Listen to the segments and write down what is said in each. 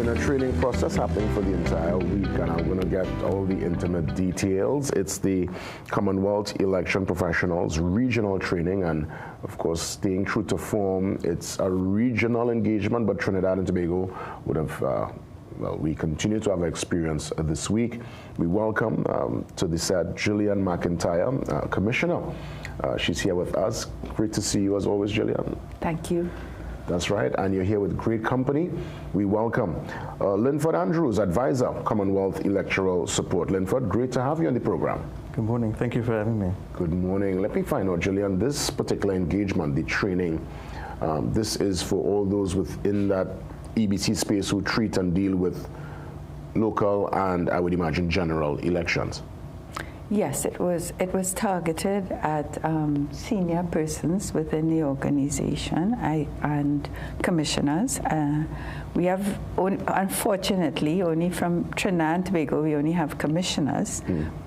been a training process happening for the entire week, and I'm going to get all the intimate details. It's the Commonwealth Election Professionals Regional Training, and of course, staying true to form, it's a regional engagement, but Trinidad and Tobago would have, well, we continue to have experience this week. We welcome to the set Gillian McIntyre, Commissioner. She's here with us. Great to see you as always, Gillian. Thank you. That's right, and you're here with great company. We welcome Linford Andrews, Advisor, Commonwealth Electoral Support. Linford, great to have you on the program. Good morning, thank you for having me. Good morning. Let me find out, Gillian, this particular engagement, the training, this is for all those within that EBC space who treat and deal with local and, I would imagine, general elections. Yes, it was targeted at senior persons within the organization and commissioners. We have, unfortunately, only from Trinidad and Tobago, we only have commissioners,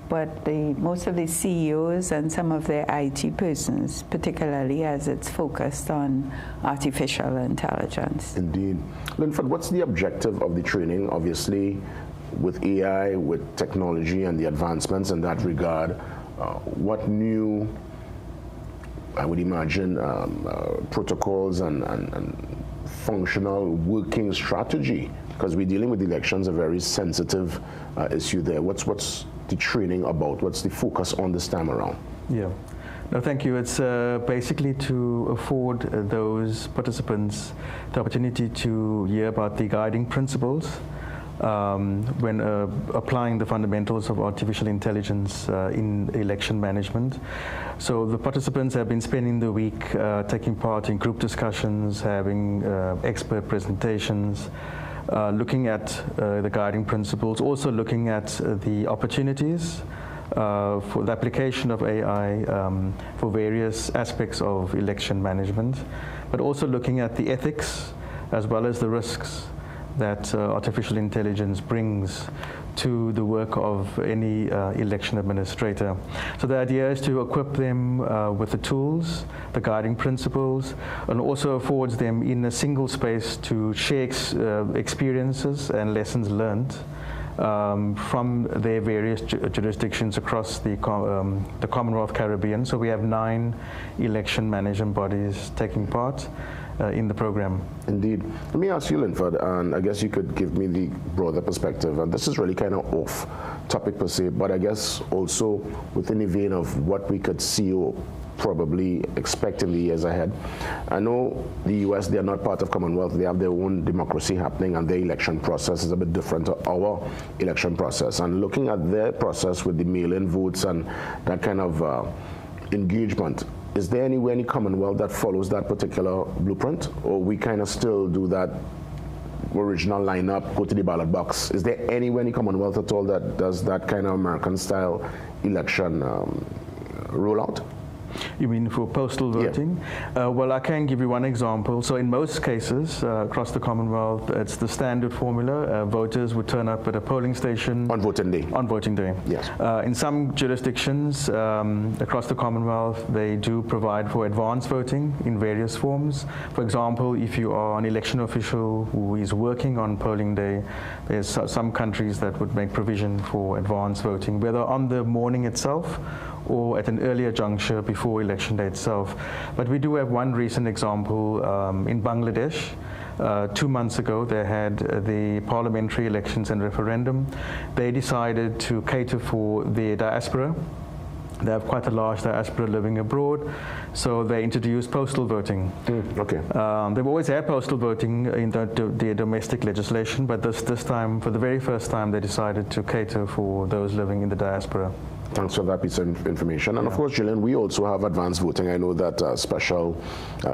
but most of the CEOs and some of their IT persons, particularly as it's focused on artificial intelligence. Indeed. Linford, what's the objective of the training? Obviously, with AI, with technology and the advancements in that regard, what new, I would imagine, protocols and functional working strategy, because we're dealing with elections, a very sensitive issue there. What's the training about? What's the focus on this time around? Yeah. No, thank you. It's basically to afford those participants the opportunity to hear about the guiding principles when applying the fundamentals of artificial intelligence in election management. So the participants have been spending the week taking part in group discussions, having expert presentations, looking at the guiding principles, also looking at the opportunities for the application of AI for various aspects of election management, but also looking at the ethics as well as the risks that artificial intelligence brings to the work of any election administrator. So the idea is to equip them with the tools, the guiding principles, and also affords them in a single space to share experiences and lessons learned from their various jurisdictions across the Commonwealth Caribbean. So we have 9 election management bodies taking part in the program. Indeed. Let me ask you, Linford, and I guess you could give me the broader perspective, and this is really kind of off topic per se, but I guess also within the vein of what we could see or probably expect in the years ahead. I know the US, they are not part of Commonwealth, they have their own democracy happening, and their election process is a bit different to our election process. And looking at their process with the mail-in votes and that kind of engagement, is there anywhere in the Commonwealth that follows that particular blueprint, or we kind of still do that original lineup, go to the ballot box? Is there anywhere in the Commonwealth at all that does that kind of American-style election rollout? You mean for postal voting? Yeah. Well, I can give you one example. So in most cases across the Commonwealth, it's the standard formula. Voters would turn up at a polling station. On voting day. On voting day. Yes. In some jurisdictions across the Commonwealth, they do provide for advance voting in various forms. For example, if you are an election official who is working on polling day, there's some countries that would make provision for advance voting, whether on the morning itself or at an earlier juncture before election day itself. But we do have one recent example in Bangladesh. 2 months ago, they had the parliamentary elections and referendum. They decided to cater for the diaspora. They have quite a large diaspora living abroad, so they introduced postal voting. Okay. They've always had postal voting in the domestic legislation, but this time, for the very first time, they decided to cater for those living in the diaspora. Thanks for that piece of information. And of course, Gillian, we also have advanced voting. I know that special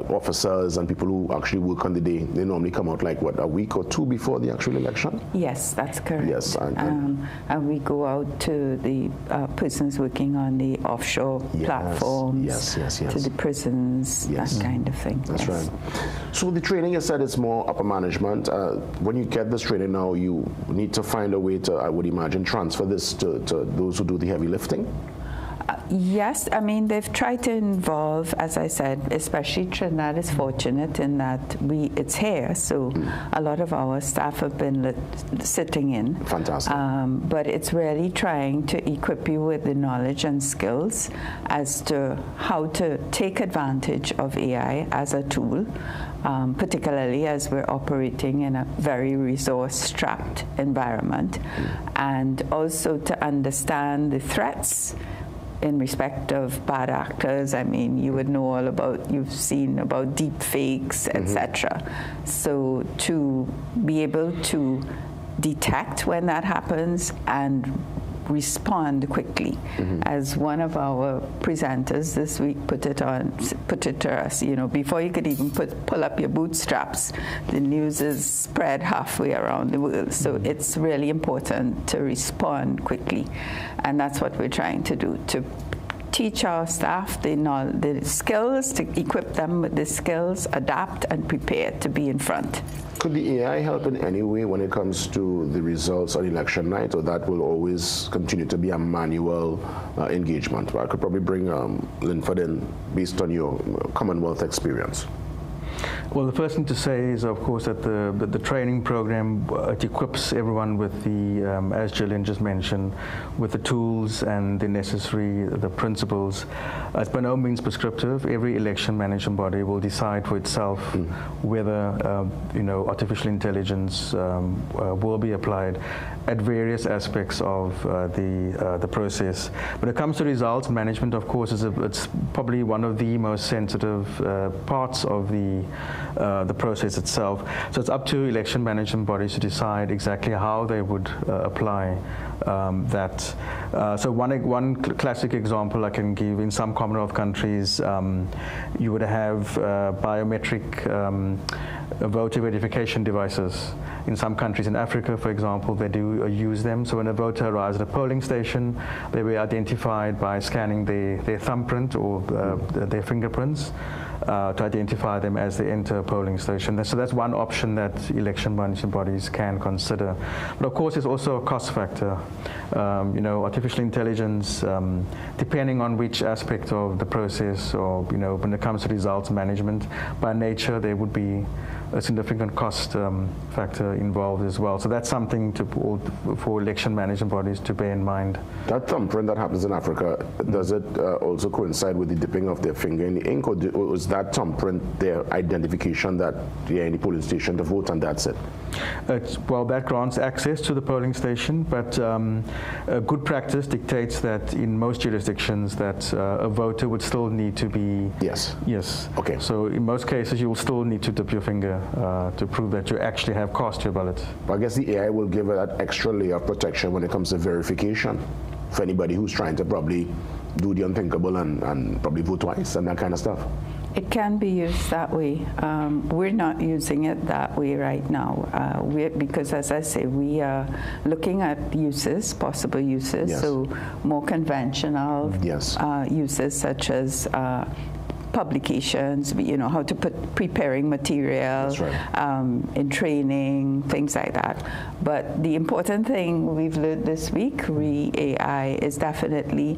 officers and people who actually work on the day, they normally come out like, what, a week or 2 before the actual election? Yes, that's correct. Yes, and we go out to the persons working on the offshore platforms, to the prisons, that kind of thing. That's right. So the training, you said it's more upper management. When you get this training now, you need to find a way to, I would imagine, transfer this to those who do the heavy lifting? Yes, I mean, they've tried to involve, as I said, especially Trinidad is fortunate in that it's here, so a lot of our staff have been sitting in. Fantastic. But it's really trying to equip you with the knowledge and skills as to how to take advantage of AI as a tool, particularly as we're operating in a very resource-strapped environment, and also to understand the threats in respect of bad actors. I mean, you would know all about, you've seen about deep fakes, etc. So to be able to detect when that happens and respond quickly. As one of our presenters this week put it to us, you know, before you could even pull up your bootstraps, the news is spread halfway around the world. So it's really important to respond quickly, and that's what we're trying to do, to teach our staff the skills, to equip them with the skills, adapt and prepare to be in front. Could the AI help in any way when it comes to the results on election night, or that will always continue to be a manual engagement? Well, I could probably bring Linford in based on your Commonwealth experience. Well, the first thing to say is, of course, that the training program, it equips everyone with the, as Gillian just mentioned, with the tools and the necessary, the principles. It's by no means prescriptive. Every election management body will decide for itself whether, artificial intelligence will be applied at various aspects of the process. When it comes to results management, of course, it's probably one of the most sensitive parts of the process itself. So it's up to election management bodies to decide exactly how they would apply that. So one classic example I can give, in some Commonwealth countries, you would have biometric voter verification devices. In some countries in Africa, for example, they do use them. So when a voter arrives at a polling station, they were identified by scanning their thumbprint or their fingerprints to identify them as they enter a polling station. So that's one option that election management bodies can consider. But of course, there's also a cost factor. Artificial intelligence, depending on which aspect of the process, or when it comes to results management, by nature there would be a significant cost factor involved as well. So that's something for election management bodies to bear in mind. That thumbprint that happens in Africa, does it also coincide with the dipping of their finger in the ink, or was that thumbprint their identification that they're in the polling station to vote and that's it? Well, that grants access to the polling station, but a good practice dictates that in most jurisdictions that a voter would still need to be... Yes. Yes. Okay. So in most cases, you will still need to dip your finger to prove that you actually have cast your ballot. But I guess the AI will give it that extra layer of protection when it comes to verification for anybody who's trying to probably do the unthinkable and probably vote twice and that kind of stuff. It can be used that way. We're not using it that way right now because, as I say, we are looking at uses, possible uses, yes. So more conventional yes. Uses such as publications, how to put preparing material. That's right. In training, things like that. But the important thing we've learned this week, AI, is definitely,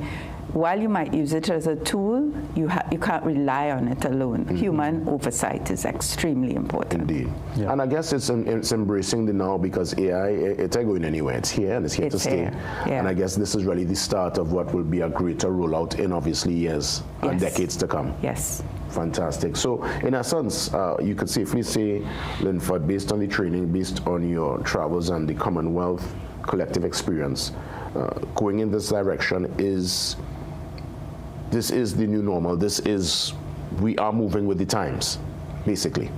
while you might use it as a tool, you can't rely on it alone. Human oversight is extremely important. Indeed. Yeah. And I guess it's embracing the now, because AI, it's not going anywhere. It's here and it's here to stay. Yeah. And I guess this is really the start of what will be a greater rollout in obviously years and decades to come. Yes. Fantastic. So in essence, you could safely say, Linford, based on the training, based on your travels and the Commonwealth collective experience, going in this direction this is the new normal. We are moving with the times, basically.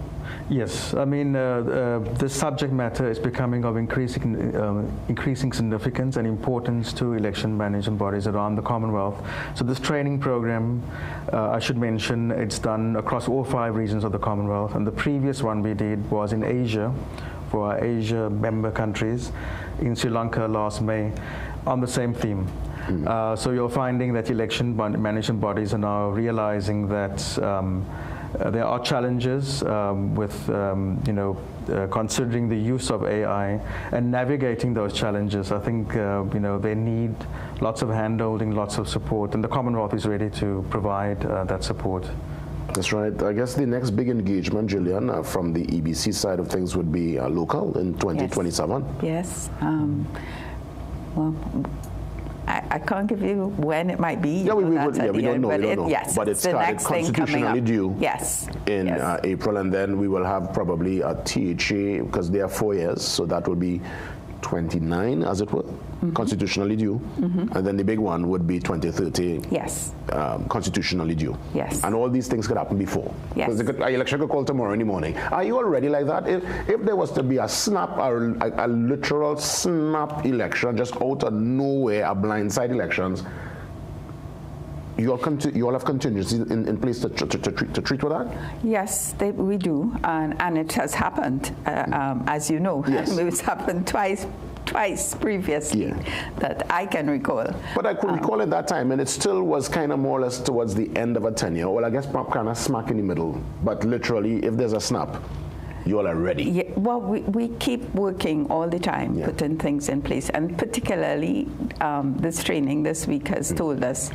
Yes, I mean, this subject matter is becoming of increasing significance and importance to election management bodies around the Commonwealth. So this training program, I should mention, it's done across all 5 regions of the Commonwealth, and the previous one we did was in Asia, for our Asia member countries, in Sri Lanka last May, on the same theme. So you're finding that election management bodies are now realizing that There are challenges with, considering the use of AI and navigating those challenges. I think, they need lots of hand-holding, lots of support, and the Commonwealth is ready to provide that support. That's right. I guess the next big engagement, Gillian, from the EBC side of things would be local in 2027. Yes. Well, I can't give you when it might be. Yeah, we don't know. Yes, but it's constitutionally due. Yes. In April, and then we will have probably a THA, because they are 4 years, so that will be 29, as it were, constitutionally due. And then the big one would be 2030. Yes. Constitutionally due. Yes. And all these things could happen before. Yes. Because the election could call tomorrow in the morning. Are you already like that? If there was to be a snap, a literal snap election, just out of nowhere, a blindside elections, you all have contingencies in place to treat with that? Yes, we do, and it has happened, as you know. Yes. It's happened twice previously that I can recall. But I could recall at that time, and it still was kind of more or less towards the end of a tenure. Well, I guess kind of smack in the middle. But literally, if there's a snap, you all are ready. Yeah, well, we keep working all the time, putting things in place, and particularly this training this week has told us,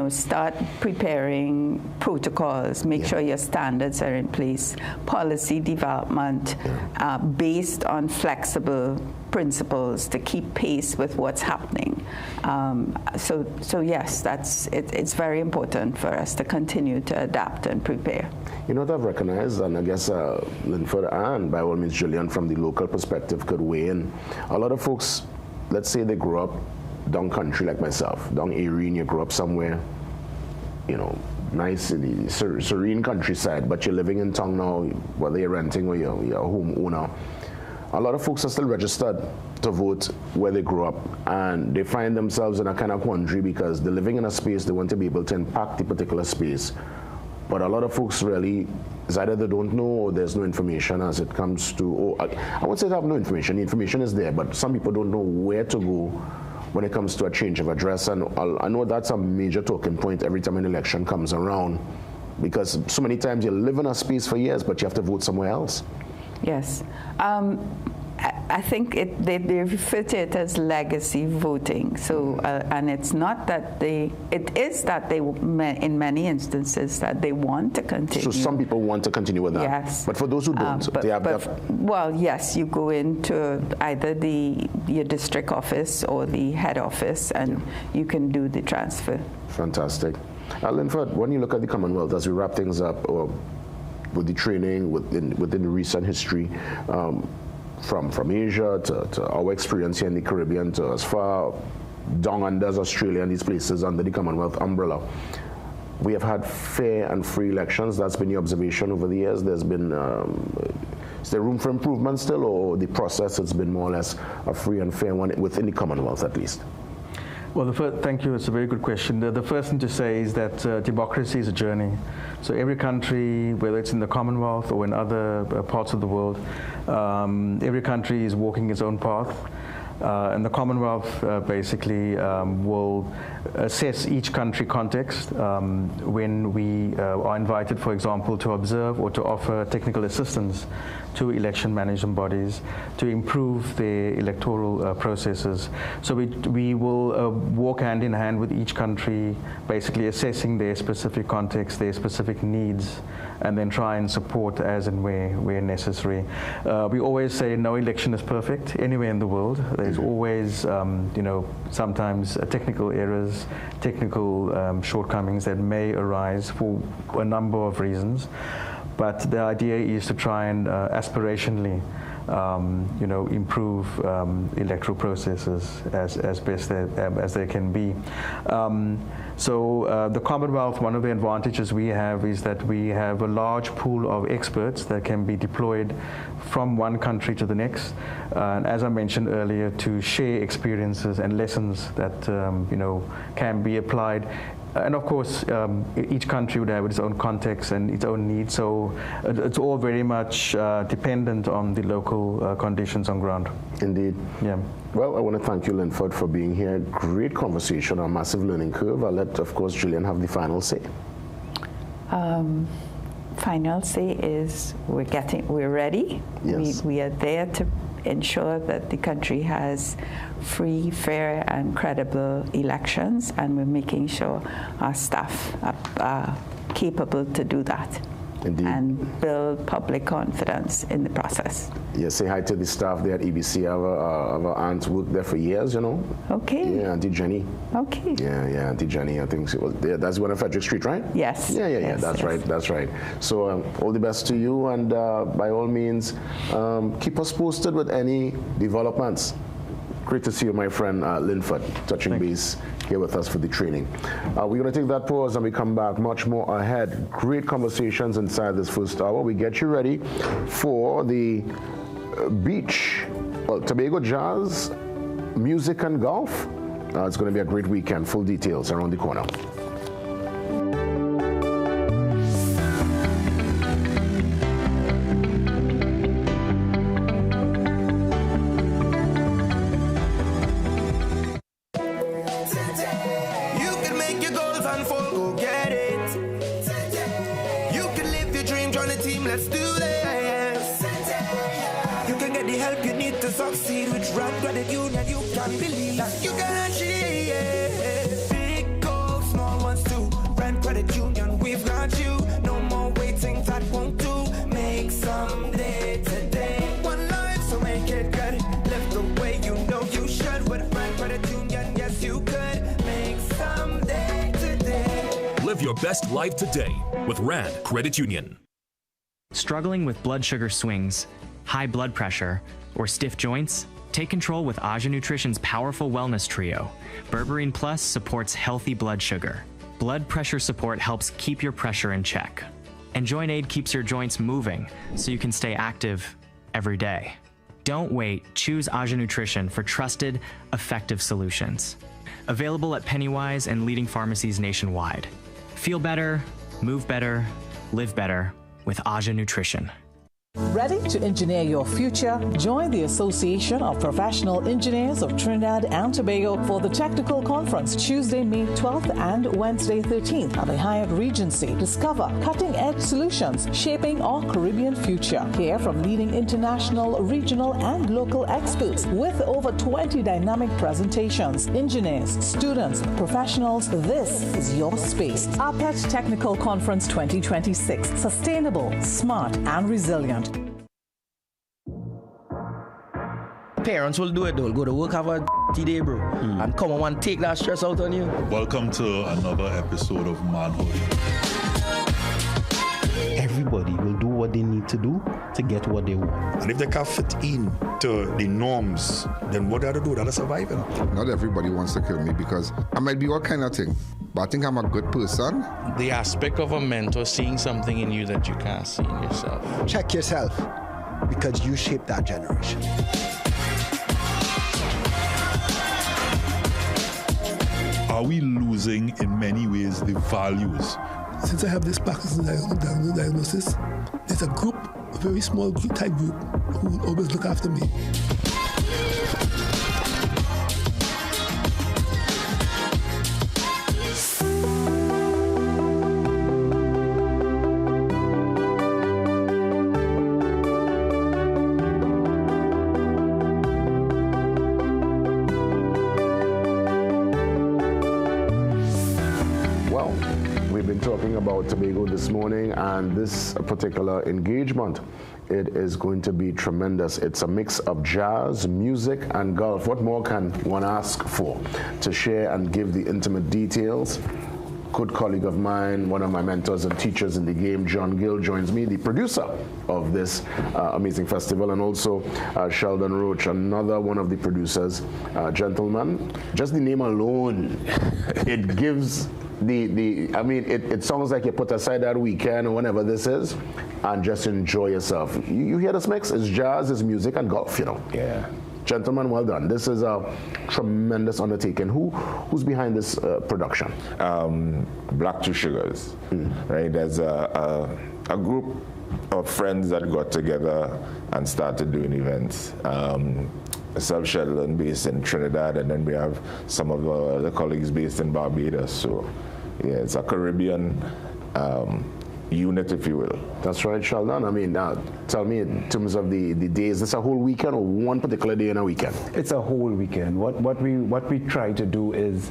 start preparing protocols, make sure your standards are in place, policy development based on flexible principles to keep pace with what's happening. So yes, it's very important for us to continue to adapt and prepare. You know what I've recognized, and I guess Linford and by all means Julian from the local perspective could weigh in. A lot of folks, let's say they grew up down country like myself, down Erin, you grew up somewhere, nice in the serene countryside, but you're living in town now, whether you're renting or you're a homeowner. A lot of folks are still registered to vote where they grew up, and they find themselves in a kind of quandary because they're living in a space, they want to be able to impact the particular space. But a lot of folks really, it's either they don't know or there's no information as it comes to, I won't say they have no information, the information is there, but some people don't know where to go when it comes to a change of address. And I know that's a major talking point every time an election comes around, because so many times you live in a space for years, but you have to vote somewhere else. Yes. I think they refer to it as legacy voting. So, and it's not that it is that they, in many instances, that they want to continue. So some people want to continue with that. Yes. But for those who don't, well, yes, you go into either your district office or the head office, and you can do the transfer. Fantastic. Linford, when you look at the Commonwealth, as we wrap things up, with the training within recent history, from Asia to our experience here in the Caribbean to as far down under as Australia and these places under the Commonwealth umbrella, we have had fair and free elections. That's been your observation over the years. There's been, is there room for improvement still, or the process has been more or less a free and fair one within the Commonwealth at least? Well, thank you. It's a very good question. The first thing to say is that democracy is a journey. So every country, whether it's in the Commonwealth or in other parts of the world, every country is walking its own path. And the Commonwealth basically will assess each country context when we are invited, for example, to observe or to offer technical assistance to election management bodies to improve their electoral processes. So we will walk hand in hand with each country, basically assessing their specific context, their specific needs, and then try and support as and where necessary. We always say no election is perfect anywhere in the world. There's always, sometimes technical errors, technical shortcomings that may arise for a number of reasons. But the idea is to try and aspirationally, improve electoral processes as best as they can be. So the Commonwealth, one of the advantages we have is that we have a large pool of experts that can be deployed from one country to the next, and as I mentioned earlier, to share experiences and lessons that can be applied. And of course, each country would have its own context and its own needs, so it's all very much dependent on the local conditions on ground. Indeed. Yeah. Well, I want to thank you, Linford, for being here. Great conversation, a massive learning curve. I'll let, of course, Julian have the final say. final say is we're ready. Yes. We are there to ensure that the country has free, fair, and credible elections, and we're making sure our staff are capable to do that. Indeed. And build public confidence in the process. Yes, say hi to the staff there at EBC. Our aunt worked there for years, you know. Okay. Yeah, Auntie Jenny. Okay. Yeah, Auntie Jenny. I think she was there. That's one of Frederick Street, right? Yes. Yeah. Yes, That's yes. right. That's right. So all the best to you, and by all means, keep us posted with any developments. Great to see you, my friend Linford, touching base here with us for the training. We're going to take that pause and we come back much more ahead. Great conversations inside this first hour. We get you ready for the beach, Tobago Jazz, music and golf. It's going to be a great weekend. Full details around the corner. Live your best life today with Rand Credit Union. Struggling with blood sugar swings, high blood pressure, or stiff joints? Take control with Aja Nutrition's powerful wellness trio. Berberine Plus supports healthy blood sugar. Blood pressure support helps keep your pressure in check. And Joint Aid keeps your joints moving so you can stay active every day. Don't wait. Choose Aja Nutrition for trusted, effective solutions. Available at Pennywise and leading pharmacies nationwide. Feel better, move better, live better with Aja Nutrition. Ready to engineer your future? Join the Association of Professional Engineers of Trinidad and Tobago for the Technical Conference Tuesday, May 12th and Wednesday, 13th at the Hyatt Regency. Discover cutting-edge solutions shaping our Caribbean future. Hear from leading international, regional, and local experts with over 20 dynamic presentations. Engineers, students, professionals, this is your space. APET Technical Conference 2026. Sustainable, smart, and resilient. Parents will do it. They'll go to work, have a day, bro, and come on and take that stress out on you. Welcome to another episode of Manhood. Everybody will do what they need to do to get what they want. And if they can't fit in to the norms, then what they have to do, they're surviving. Not everybody wants to kill me because I might be all kind of thing, but I think I'm a good person. The aspect of a mentor seeing something in you that you can't see in yourself. Check yourself, because you shaped that generation. Are we losing in many ways the values? Since I have this Parkinson's diagnosis, there's a group, a very small type group, who will always look after me. About Tobago this morning, and this particular engagement, it is going to be tremendous. It's a mix of jazz, music, and golf. What more can one ask for? To share and give the intimate details, good colleague of mine, one of my mentors and teachers in the game, John Gill, joins me, the producer of this amazing festival, and also Sheldon Roach, another one of the producers. Gentlemen, just the name alone, it gives I mean, it sounds like you put aside that weekend or whenever this is and just enjoy yourself. You hear this mix? It's jazz, it's music, and golf, you know. Yeah. Gentlemen, well done. This is a tremendous undertaking. Who's behind this production? Black Two Sugars, right? There's a group of friends that got together and started doing events. Self-Sheldon based in Trinidad, and then we have some of the colleagues based in Barbados. So yeah, it's a Caribbean unit, if you will. That's right, Sheldon. I mean, tell me in terms of the days, is this a whole weekend or one particular day in a weekend? It's a whole weekend. What we try to do is,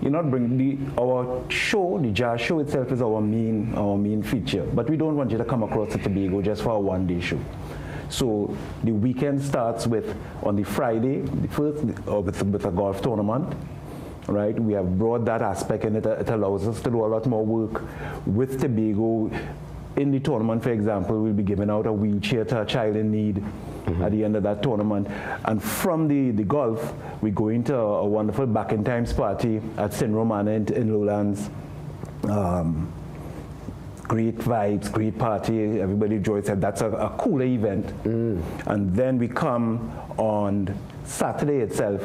bring our show, the jazz show itself is our main feature, but we don't want you to come across to Tobago just for a one-day show. So the weekend starts with, on the Friday, with a golf tournament. Right, we have brought that aspect in it. It allows us to do a lot more work with Tobago. In the tournament, for example, we'll be giving out a wheelchair to a child in need at the end of that tournament. And from the golf, we go into a wonderful back in times party at St. Romana in Lowlands. Great vibes, great party, everybody enjoys it. That's a cooler event. And then we come on Saturday itself,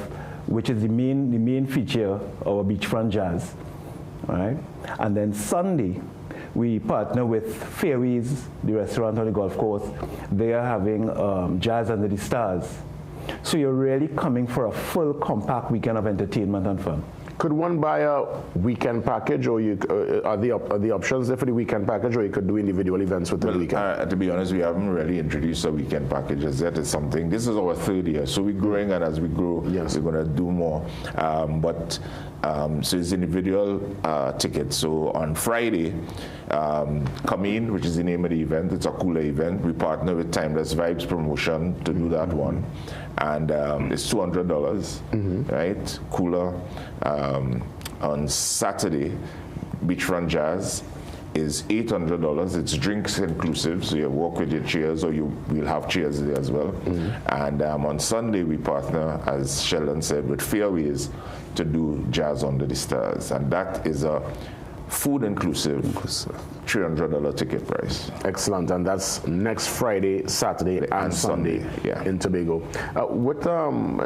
which is the main feature of our beachfront jazz, right? And then Sunday, we partner with Fairways, the restaurant on the golf course. They are having Jazz Under the Stars. So you're really coming for a full, compact weekend of entertainment and fun. Could one buy a weekend package, or are the options there for the weekend package, or you could do individual events within the weekend? To be honest, we haven't really introduced a weekend package as yet. It's something. This is our third year, so we're growing, and as we grow, we're going to do more. So it's individual tickets. So on Friday, Come In, which is the name of the event. It's a cooler event. We partner with Timeless Vibes Promotion to do that one. And it's $200, right? Cooler. On Saturday, Beachfront Jazz is $800. It's drinks inclusive, so you walk with your chairs, or we'll have chairs there as well. And on Sunday, we partner, as Sheldon said, with Fairways to do Jazz Under the Stars, and that is a food inclusive $300 ticket price. Excellent, and that's next Friday, Saturday, and Sunday in Tobago.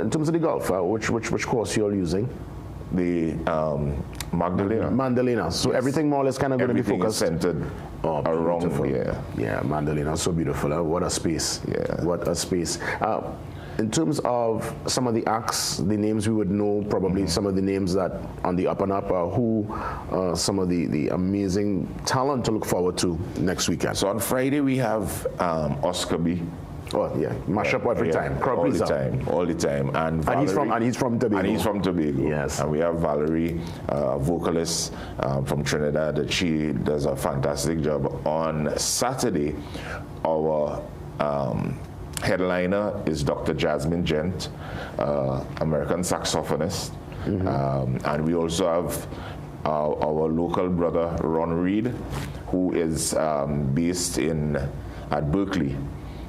In terms of the golf, which course you're using? The Magdalena. So everything more or less kind of going to be focused centered around. Magdalena, so beautiful. What a space. What a space. In terms of some of the acts, the names we would know, probably some of the names that on the up and up, some of the amazing talent to look forward to next weekend. So on Friday we have Oscar B. Oh yeah, mash up every time. All the time. And he's from Tobago. And he's from Tobago. Yes. And we have Valerie, vocalist from Trinidad, that she does a fantastic job. On Saturday, our headliner is Dr. Jasmine Gent, American saxophonist. And we also have our local brother, Ron Reed, who is based at Berkeley.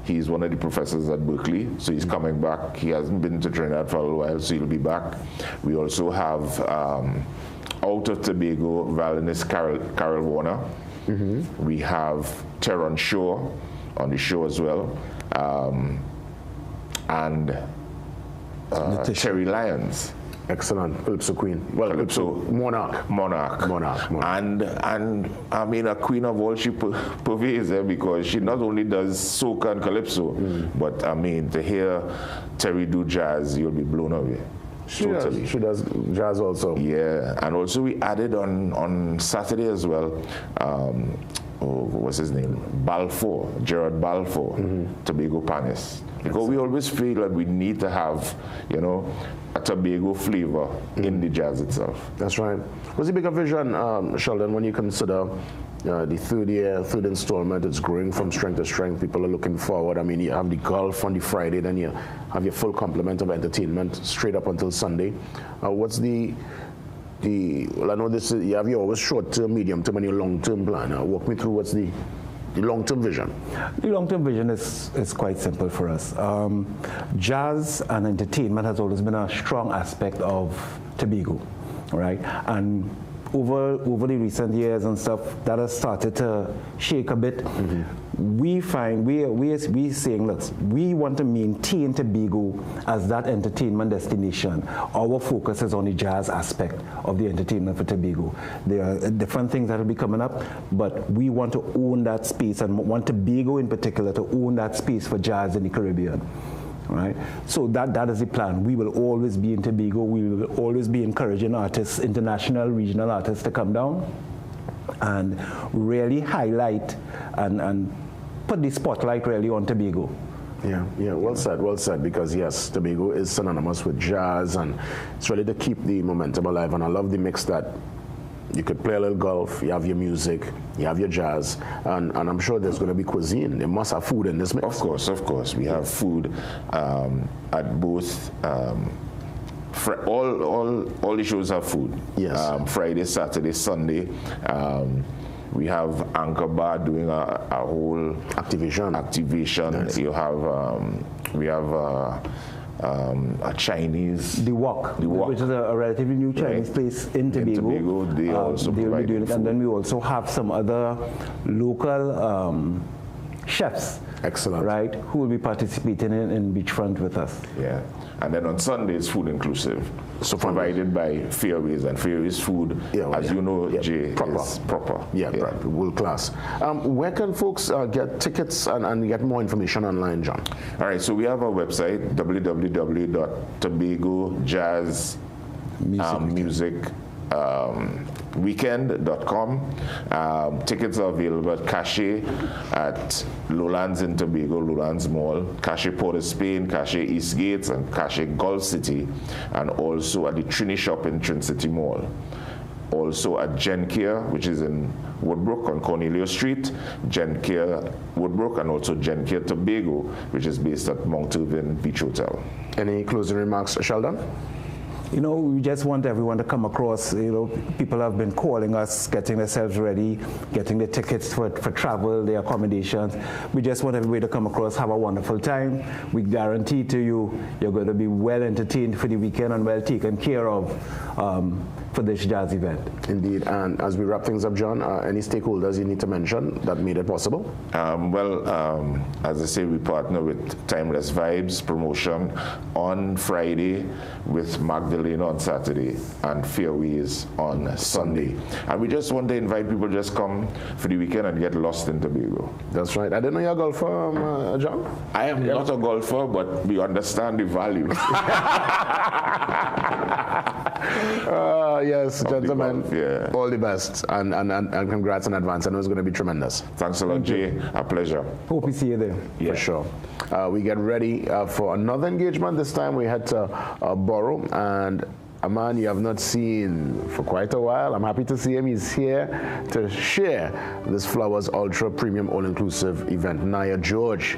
He's one of the professors at Berkeley, so he's coming back. He hasn't been to Trinidad for a little while, so he'll be back. We also have out of Tobago violinist Carol Warner. We have Teron Shaw on the show as well, and Terry Lyons. Excellent. Calypso Queen. Well, Calypso Monarch. And I mean, a queen of all she purveys there, because she not only does soca and calypso, but I mean, to hear Terry do jazz, you'll be blown away. She does jazz also. Yeah, and also we added on Saturday as well, what's his name? Gerard Balfour, Tobago Panis. Because we always feel that we need to have, a Tobago flavor in the jazz itself. That's right. What's the bigger vision, Sheldon, when you consider the third installment? It's growing from strength to strength. People are looking forward. I mean, you have the golf on the Friday, then you have your full complement of entertainment straight up until Sunday. What's well, I know you have your always short-term, medium-term, and your long-term plan. Walk me through what's the long-term vision. The long-term vision is quite simple for us. Jazz and entertainment has always been a strong aspect of Tobago, right? And over the recent years and stuff, that has started to shake a bit. We find we saying, look, we want to maintain Tobago as that entertainment destination. Our focus is on the jazz aspect of the entertainment for Tobago. There are different things that will be coming up, but we want to own that space, and want Tobago in particular to own that space for jazz in the Caribbean. Right? So that is the plan. We will always be in Tobago. We will always be encouraging artists, international, regional artists, to come down. and really highlight and put the spotlight really on Tobago. Yeah, well said, because yes, Tobago is synonymous with jazz, and it's really to keep the momentum alive, and I love the mix that you could play a little golf, you have your music, you have your jazz, and I'm sure there's going to be cuisine. They must have food in this mix. Of course. We have food at both. All the shows have food. Yes. Friday, Saturday, Sunday. We have Anchor Bar doing a whole activation. Nice. You have we have a Chinese. The Wok, which is a relatively new Chinese place in Tobago. They also will be doing it, food. and then we also have some other local chefs. Excellent. Right, who will be participating in Beachfront with us. Yeah, and then on Sunday it's food inclusive. So provided by Fairways, and Fairways food, you know, Jay, is proper. World class. Where can folks get tickets and get more information online, John? All right, so we have our website, www.tobagojazzmusicweekend.com. Tickets are available at Cache at Lowlands in Tobago, Lowlands Mall, Cache Port of Spain, Cache East Gates, and Cache Gulf City, and also at the Trini Shop in Trin City Mall. Also at Gencare, which is in Woodbrook on Cornelio Street, Gencare Woodbrook, and also Gencare Tobago, which is based at Mount Irvin Beach Hotel. Any closing remarks, Sheldon? You know, we just want everyone to come across. You know, people have been calling us, getting themselves ready, getting the tickets for travel, their accommodations. We just want everybody to come across, have a wonderful time. We guarantee to you, you're going to be well entertained for the weekend and well taken care of for this jazz event. Indeed. And as we wrap things up, John, any stakeholders you need to mention that made it possible? As I say, we partner with Timeless Vibes Promotion on Friday, with Magdalena on Saturday, and Fairways on Sunday. And we just want to invite people to just come for the weekend and get lost in Tobago. That's right. I didn't know you're a golfer, John. I am not a golfer, but we understand the value. Yes, gentlemen, all the best, and congrats in advance. I know it's going to be tremendous. Thanks a lot, Jay. A pleasure. Hope we see you there. For sure. We get ready for another engagement. This time we head to Borough, and a man you have not seen for quite a while. I'm happy to see him. He's here to share this Flowers Ultra Premium All-Inclusive event. Naya George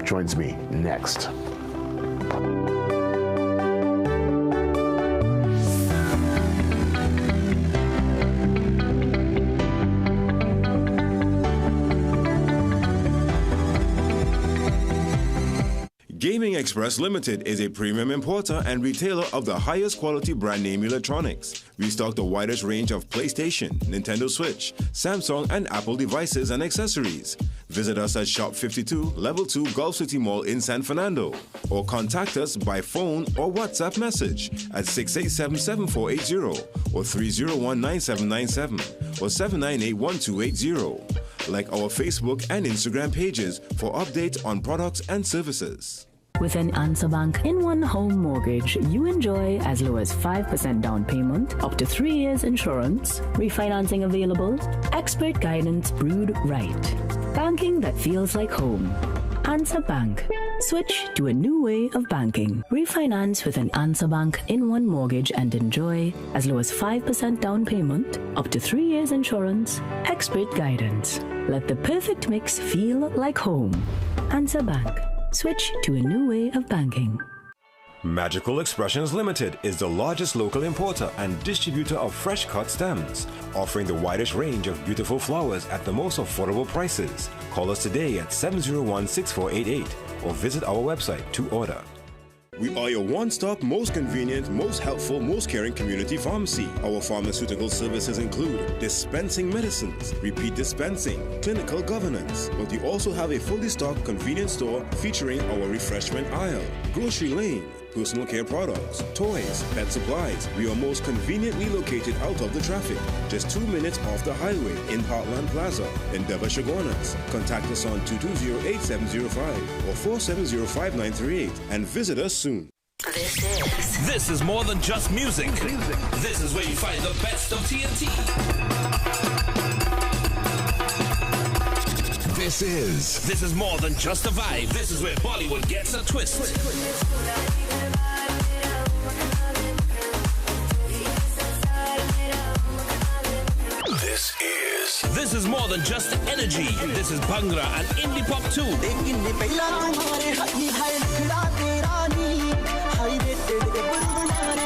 joins me next. Gaming Express Limited is a premium importer and retailer of the highest quality brand name electronics. We stock the widest range of PlayStation, Nintendo Switch, Samsung, and Apple devices and accessories. Visit us at Shop 52, Level 2, Gulf City Mall in San Fernando, or contact us by phone or WhatsApp message at 687-7480 or 301-9797 or 798-1280. Like our Facebook and Instagram pages for updates on products and services. With an Answer Bank in-one home mortgage, you enjoy as low as 5% down payment, up to 3 years insurance, refinancing available, expert guidance brewed right. Banking that feels like home. Answer Bank. Switch to a new way of banking. Refinance with an Answer Bank in-one mortgage and enjoy as low as 5% down payment, up to 3 years insurance, expert guidance. Let the perfect mix feel like home. Answer Bank. Switch to a new way of banking. Magical Expressions Limited is the largest local importer and distributor of fresh cut stems, offering the widest range of beautiful flowers at the most affordable prices. Call us today at 701-6488 or visit our website to order. We are your one-stop, most convenient, most helpful, most caring community pharmacy. Our pharmaceutical services include dispensing medicines, repeat dispensing, clinical governance, but we also have a fully stocked convenience store featuring our refreshment aisle, grocery lane, personal care products, toys, pet supplies. We are most conveniently located out of the traffic, just 2 minutes off the highway in Heartland Plaza in Devonshire Gornas. Contact us on 220-8705 or 470-5938 and visit us soon. This is more than just music. This is where you find the best of TNT. This is more than just a vibe. This is where Bollywood gets a twist. This is more than just energy. This is Bhangra and indie pop too.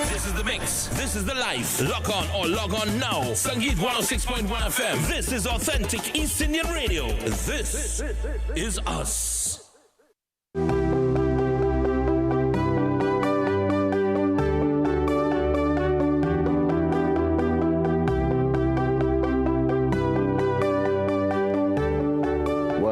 This is the mix. This is the life. Lock on or log on now. Sangeet 106.1 FM. This is authentic East Indian radio. This is us.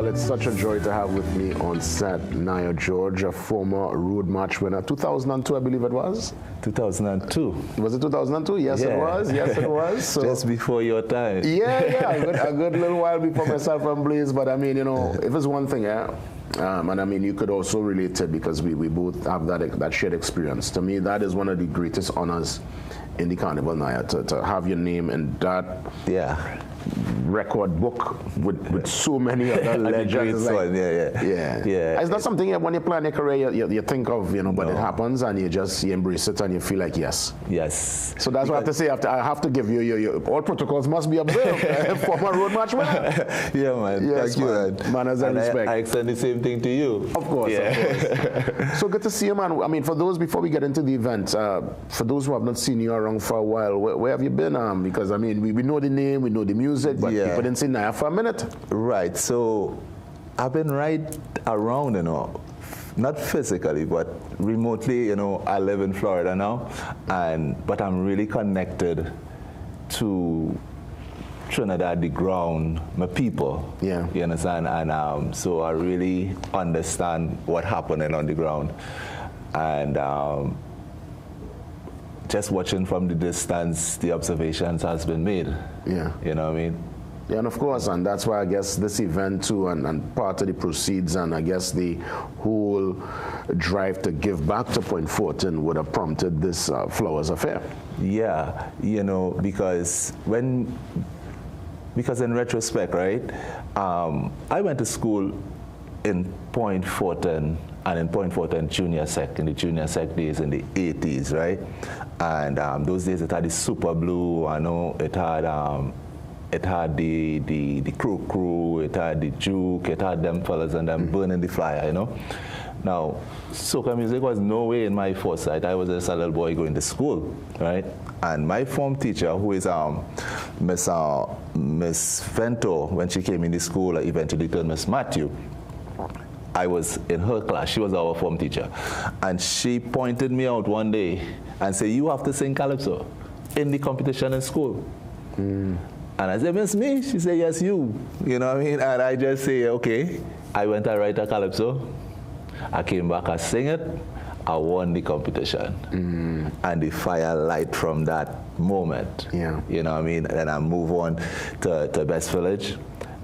It's such a joy to have with me on set Naya George, a former road march winner. 2002, I believe it was? 2002. Was it 2002? Yes, yeah. It was. Yes, it was. So just before your time. Yeah, a good little while before myself and Blaze. But I mean, you know, if it's one thing, yeah. And I mean, you could also relate it because we both have that shared experience. To me, that is one of the greatest honors in the Carnival, Naya, to have your name in that record book with so many other legends. Like, yeah. It's not something when you plan your career you think of, you know, but it happens and you embrace it and you feel like yes. So that's what I have to say. I have to give you all protocols must be observed. Former road march winner. Yeah, man. Yes, thank you, man. Manners and respect. I extend the same thing to you. Of course. So good to see you, man. I mean, for those, before we get into the event, for those who have not seen you around for a while, where have you been? Because I mean, we know the name, we know the music, but people didn't see Naya for a minute. Right. So I've been right around, you know, not physically, but remotely. You know, I live in Florida now, but I'm really connected to Trinidad, the ground, my people. Yeah. You understand? And so I really understand what's happening on the ground, and just watching from the distance, the observations has been made. Yeah. You know what I mean? Yeah, and of course, and that's why I guess this event too, and part of the proceeds, and I guess the whole drive to give back to Point Fortin would have prompted this Flowers Affair. Yeah, you know, because in retrospect, right, I went to school in Point Fortin, and in Point Fortin Junior Sec, in the Junior Sec days in the 80s, right? And those days it had the Super Blue, I know it had the crew, it had the Juke, it had them fellas and them burning the flyer, you know? Now, soca music was no way in my foresight. I was just a little boy going to school, right? And my form teacher, who is Miss Vento, when she came in the school, eventually turned Miss Matthew. I was in her class. She was our form teacher. And she pointed me out one day and said, you have to sing calypso in the competition in school. And I said, Miss me? She said, yes, you. You know what I mean? And I just say, okay. I went and write a calypso. I came back, I sing it. I won the competition. And the fire light from that moment. Yeah. You know what I mean? And then I move on to Best Village.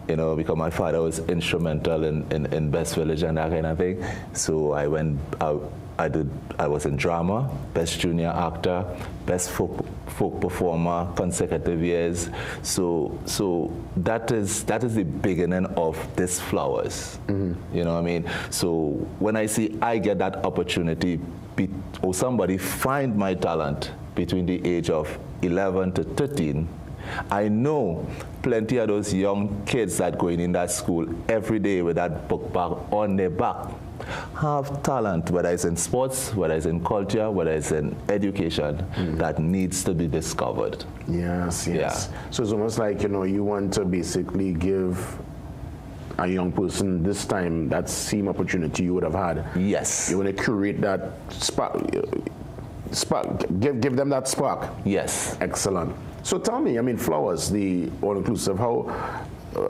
You know, because my father was instrumental in Best Village and that kind of thing. So I went, I was in drama, Best Junior Actor, Best Folk Performer, consecutive years. So that is the beginning of this Flowers. You know what I mean? So when I see I get that opportunity, or somebody find my talent between the age of 11 to 13, I know plenty of those young kids that going in that school every day with that book bag on their back have talent, whether it's in sports, whether it's in culture, whether it's in education, that needs to be discovered. Yes. Yeah. So it's almost like, you know, you want to basically give a young person this time that same opportunity you would have had. Yes. You want to curate that spark, give them that spark. Yes. Excellent. So tell me, I mean, Flowers, the all-inclusive, how,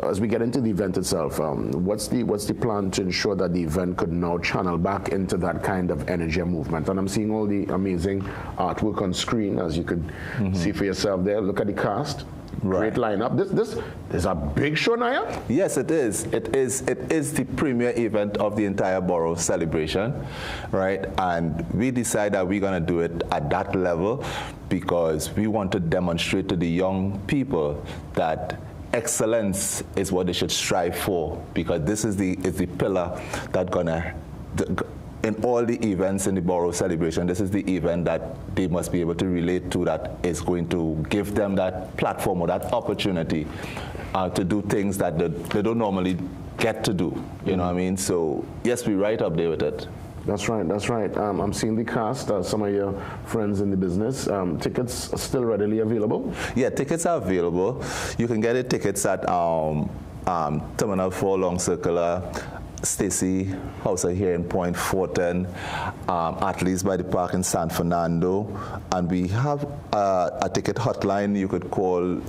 as we get into the event itself, what's the plan to ensure that the event could now channel back into that kind of energy and movement? And I'm seeing all the amazing artwork on screen, as you could see for yourself there. Look at the cast. Great lineup. This is a big show, Naya? Yes, it is. It is the premier event of the entire borough celebration, right? And we decided that we're going to do it at that level because we want to demonstrate to the young people that excellence is what they should strive for, because this is the pillar that gonna, in all the events in the borough celebration, this is the event that they must be able to relate to, that is going to give them that platform or that opportunity to do things that they don't normally get to do. You know what I mean? So yes, we're right up there with it. That's right, that's right. I'm seeing the cast, some of your friends in the business. Tickets are still readily available? Yeah, tickets are available. You can get the tickets at Terminal 4 Long Circular, Stacy House here in Point Fortin, at least by the park in San Fernando. And we have a ticket hotline you could call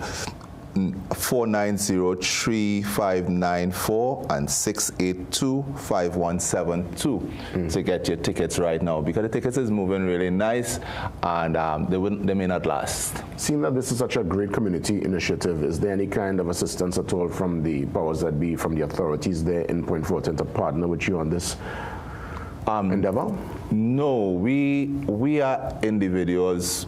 490-3594 and 682-5172 to get your tickets right now, because the tickets is moving really nice, and they may not last. Seeing that this is such a great community initiative, is there any kind of assistance at all from the powers that be, from the authorities there in Point Fortin to partner with you on this endeavor? No, we are individuals.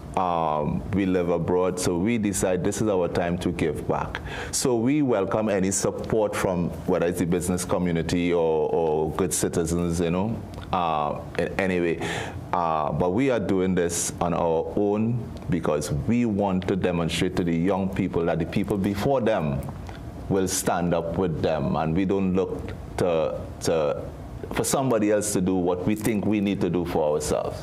We live abroad, so we decide this is our time to give back. So we welcome any support from whether it's the business community or good citizens, you know, anyway. But we are doing this on our own because we want to demonstrate to the young people that the people before them will stand up with them, and we don't look for somebody else to do what we think we need to do for ourselves.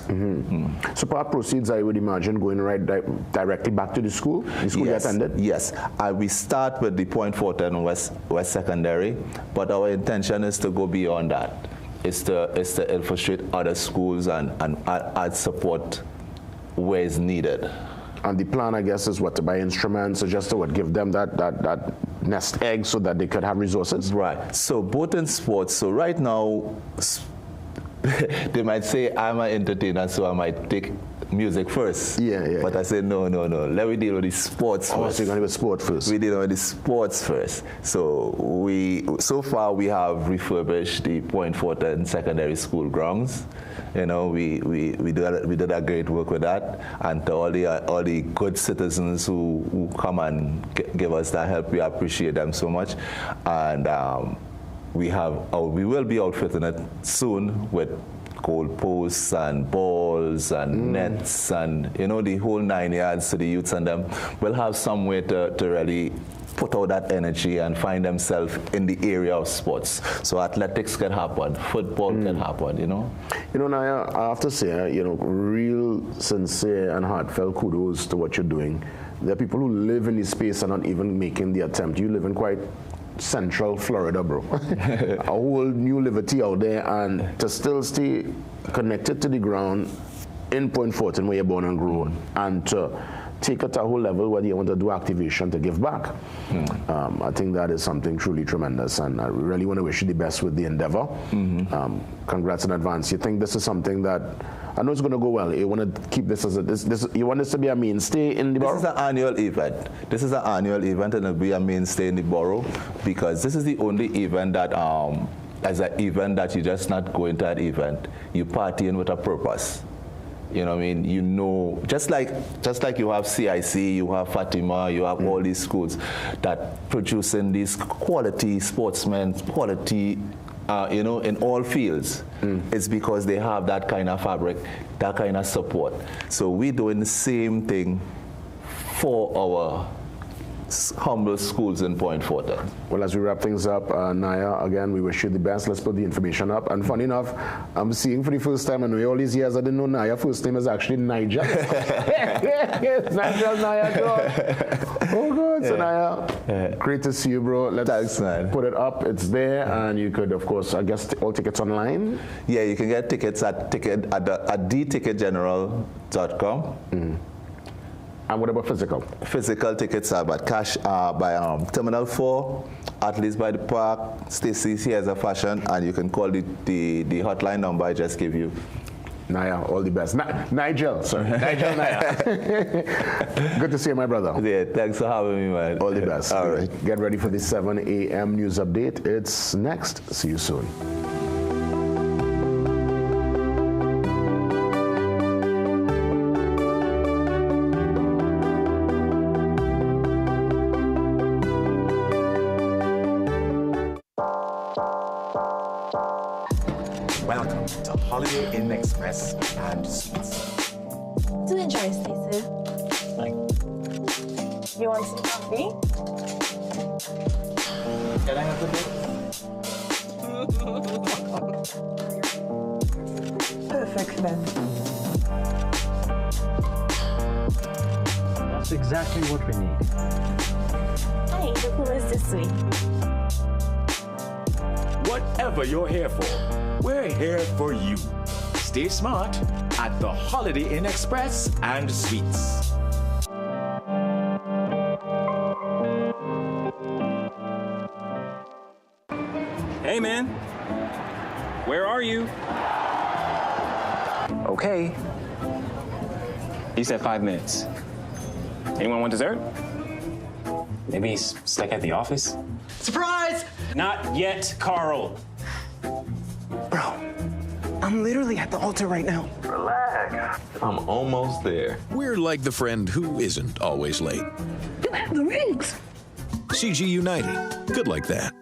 So part proceeds, I would imagine, going right directly back to the school you attended? Yes, we start with the Point Fortin West Secondary, but our intention is to go beyond that. It's to infiltrate other schools and add support where it's needed. And the plan, I guess, is what, to buy instruments, or just to what, give them that nest egg so that they could have resources? Right. So both in sports. So right now, they might say I'm an entertainer, so I might take music first. Yeah. But I say no. Let me deal with the sports first. So you're going to do sport first? We deal with the sports first. So far we have refurbished the Point Fortin Secondary School grounds. You know, we did a great work with that, and to all the good citizens who come and give us that help, we appreciate them so much. And we will be outfitting it soon with goal posts and balls and nets and, you know, the whole 9 yards to the youths, and them will have some way to really put out that energy and find themselves in the area of sports. So athletics can happen, football can happen, you know. You know, Naya, I have to say, you know, real sincere and heartfelt kudos to what you're doing. There are people who live in this space and not even making the attempt. You live in quite central Florida, bro. A whole new liberty out there, and to still stay connected to the ground in Point Fortin where you're born and grown, and to take it to a whole level where you want to do activation to give back. I think that is something truly tremendous, and I really want to wish you the best with the endeavor. Congrats in advance. You think this is something that, I know it's going to go well. You want to keep this as you want this to be a mainstay in the borough? This is an annual event. This is an annual event, and it'll be a mainstay in the borough, because this is the only event that, as an event that you just not go into that event, you party in with a purpose. You know what I mean? You know, just like you have CIC, you have Fatima, you have all these schools that producing these quality sportsmen, quality, you know, in all fields. It's because they have that kind of fabric, that kind of support. So we're doing the same thing for our humble schools in Point Fortin. Well, as we wrap things up, Naya, again, we wish you the best. Let's put the information up. And funny enough, I'm seeing for the first time, and all these years I didn't know Naya first name is actually Nigel. Nigel Naya. Oh, God. So, Naya, great to see you, bro. Let's put it up. It's there, and you could, of course, I guess, all tickets online? Yeah, you can get tickets at dticketgeneral.com. And what about physical? Physical tickets are by cash by Terminal 4, at least by the park, Stacy Here's a Fashion, and you can call the hotline number I just gave you. Naya, all the best. Nigel, sorry. Nigel Naya. Good to see you, my brother. Yeah, thanks for having me, man. All the best. All right. Get ready for the 7 a.m. news update. It's next. See you soon. to Holiday Inn Express and Suites. Do enjoy, Stacey. You want some coffee? Can I have a bit? Perfect then. That's exactly what we need. Hey, the pool is this way. Whatever you're here for, we're here for you. Stay smart at the Holiday Inn Express and Suites. Hey, man. Where are you? Okay. You said 5 minutes. Anyone want dessert? Maybe he's stuck at the office? Surprise! Not yet, Carl. Bro, I'm literally at the altar right now. Relax. I'm almost there. We're like the friend who isn't always late. You have the rings. CG United. Good like that.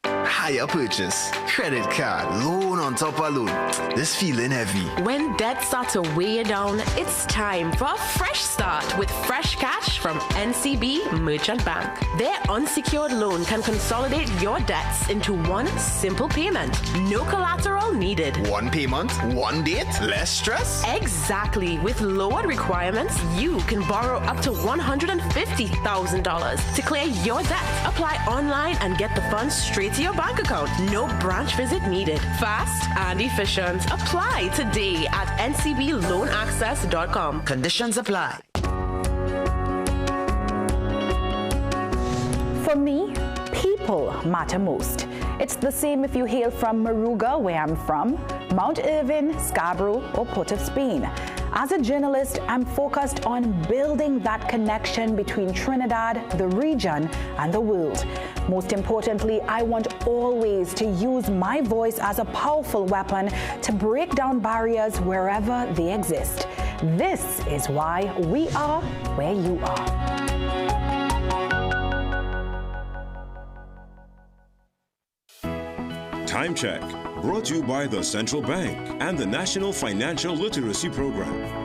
Higher purchase, credit card, loan on top of loan. This feeling heavy. When debts start to weigh you down, it's time for a fresh start with fresh cash from NCB Merchant Bank. Their unsecured loan can consolidate your debts into one simple payment. No collateral needed. One payment, one date, less stress. Exactly. With lowered requirements, you can borrow up to $150,000 to clear your debt. Apply online and get the funds straight to your bank account. No branch visit needed. Fast and efficient. Apply today at ncbloanaccess.com. Conditions apply. For me, people matter most. It's the same if you hail from Moruga, where I'm from, Mount Irvin, Scarborough, or Port of Spain. As a journalist, I'm focused on building that connection between Trinidad, the region, and the world. Most importantly, I want always to use my voice as a powerful weapon to break down barriers wherever they exist. This is why we are where you are. Time Check, brought to you by the Central Bank and the National Financial Literacy Program.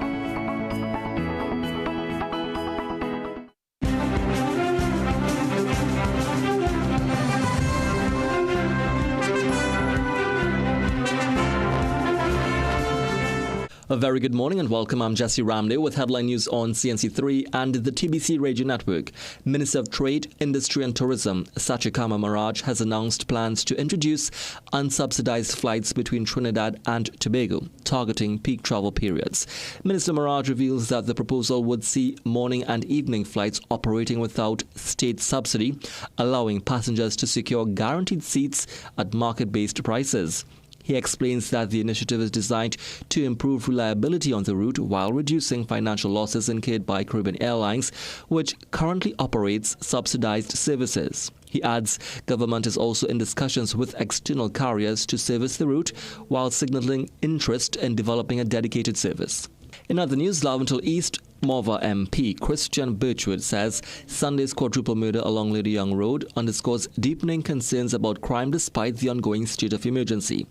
A very good morning and welcome. I'm Jesse Ramley with headline news on CNC3 and the TBC Radio Network. Minister of Trade, Industry and Tourism, Sachikama Maraj, has announced plans to introduce unsubsidized flights between Trinidad and Tobago, targeting peak travel periods. Minister Maraj reveals that the proposal would see morning and evening flights operating without state subsidy, allowing passengers to secure guaranteed seats at market-based prices. He explains that the initiative is designed to improve reliability on the route while reducing financial losses incurred by Caribbean Airlines, which currently operates subsidized services. He adds government is also in discussions with external carriers to service the route while signaling interest in developing a dedicated service. In other news, Laventille East Morva MP Christian Birchwood says Sunday's quadruple murder along Lady Young Road underscores deepening concerns about crime despite the ongoing state of emergency.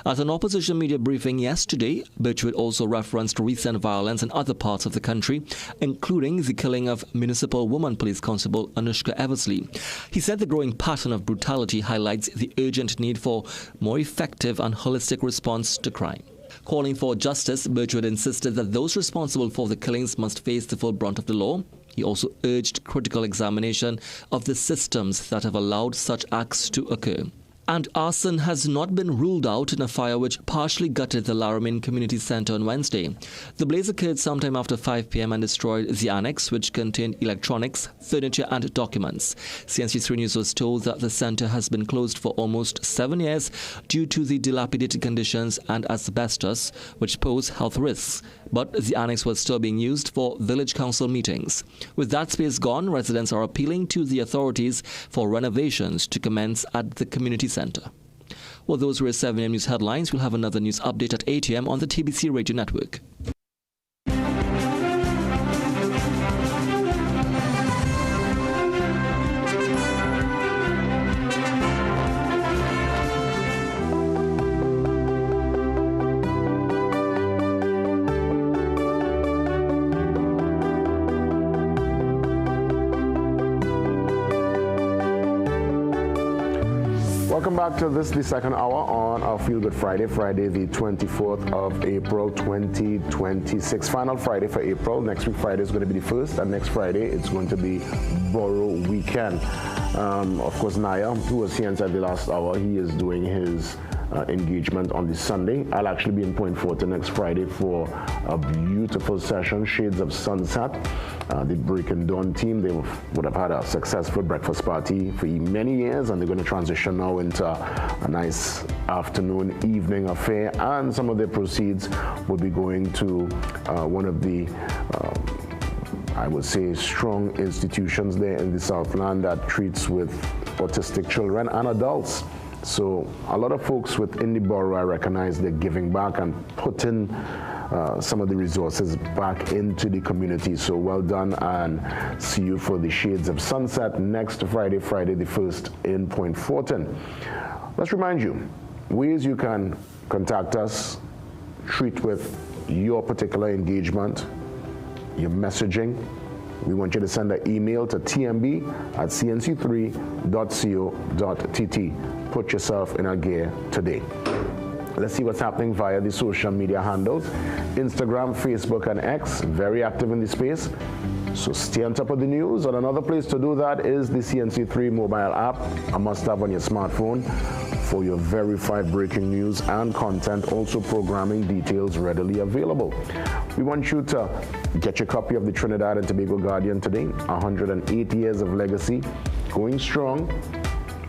At an opposition media briefing yesterday, Birchwood also referenced recent violence in other parts of the country, including the killing of Municipal Woman Police Constable Anushka Eversley. He said the growing pattern of brutality highlights the urgent need for more effective and holistic response to crime. Calling for justice, Birchwood insisted that those responsible for the killings must face the full brunt of the law. He also urged critical examination of the systems that have allowed such acts to occur. And arson has not been ruled out in a fire which partially gutted the Laramine Community Centre on Wednesday. The blaze occurred sometime after 5 p.m. and destroyed the annex, which contained electronics, furniture and documents. CNC3 News was told that the centre has been closed for almost 7 years due to the dilapidated conditions and asbestos, which pose health risks. But the annex was still being used for village council meetings. With that space gone, residents are appealing to the authorities for renovations to commence at the community centre. Well, those were 7 a.m. news headlines. We'll have another news update at 8 a.m. on the TBC Radio Network. Welcome back to this, the second hour on our Feel Good Friday, Friday the 24th of April 2026. Final Friday for April. Next week Friday is going to be the first, and next Friday it's going to be Borough Weekend. Of course, Naya, who was here inside the last hour, he is doing his engagement on this Sunday. I'll actually be in Point Fortin next Friday for a beautiful session, Shades of Sunset. The Break and Dawn team, they would have had a successful breakfast party for many years, and they're going to transition now into a nice afternoon, evening affair, and some of their proceeds will be going to one of the I would say strong institutions there in the Southland that treats with autistic children and adults. So a lot of folks within the borough, I recognize they're giving back and putting some of the resources back into the community. So well done, and see you for the Shades of Sunset next Friday, Friday the 1st in Point Fortin. Let's remind you, ways you can contact us, treat with your particular engagement, your messaging. We want you to send an email to tmb@cnc3.co.tt. Put yourself in a gear today. Let's see what's happening via the social media handles. Instagram, Facebook, and X, very active in the space. So stay on top of the news. And another place to do that is the CNC3 mobile app, a must-have on your smartphone for your verified breaking news and content, also programming details readily available. We want you to get your copy of the Trinidad and Tobago Guardian today. 108 years of legacy, going strong.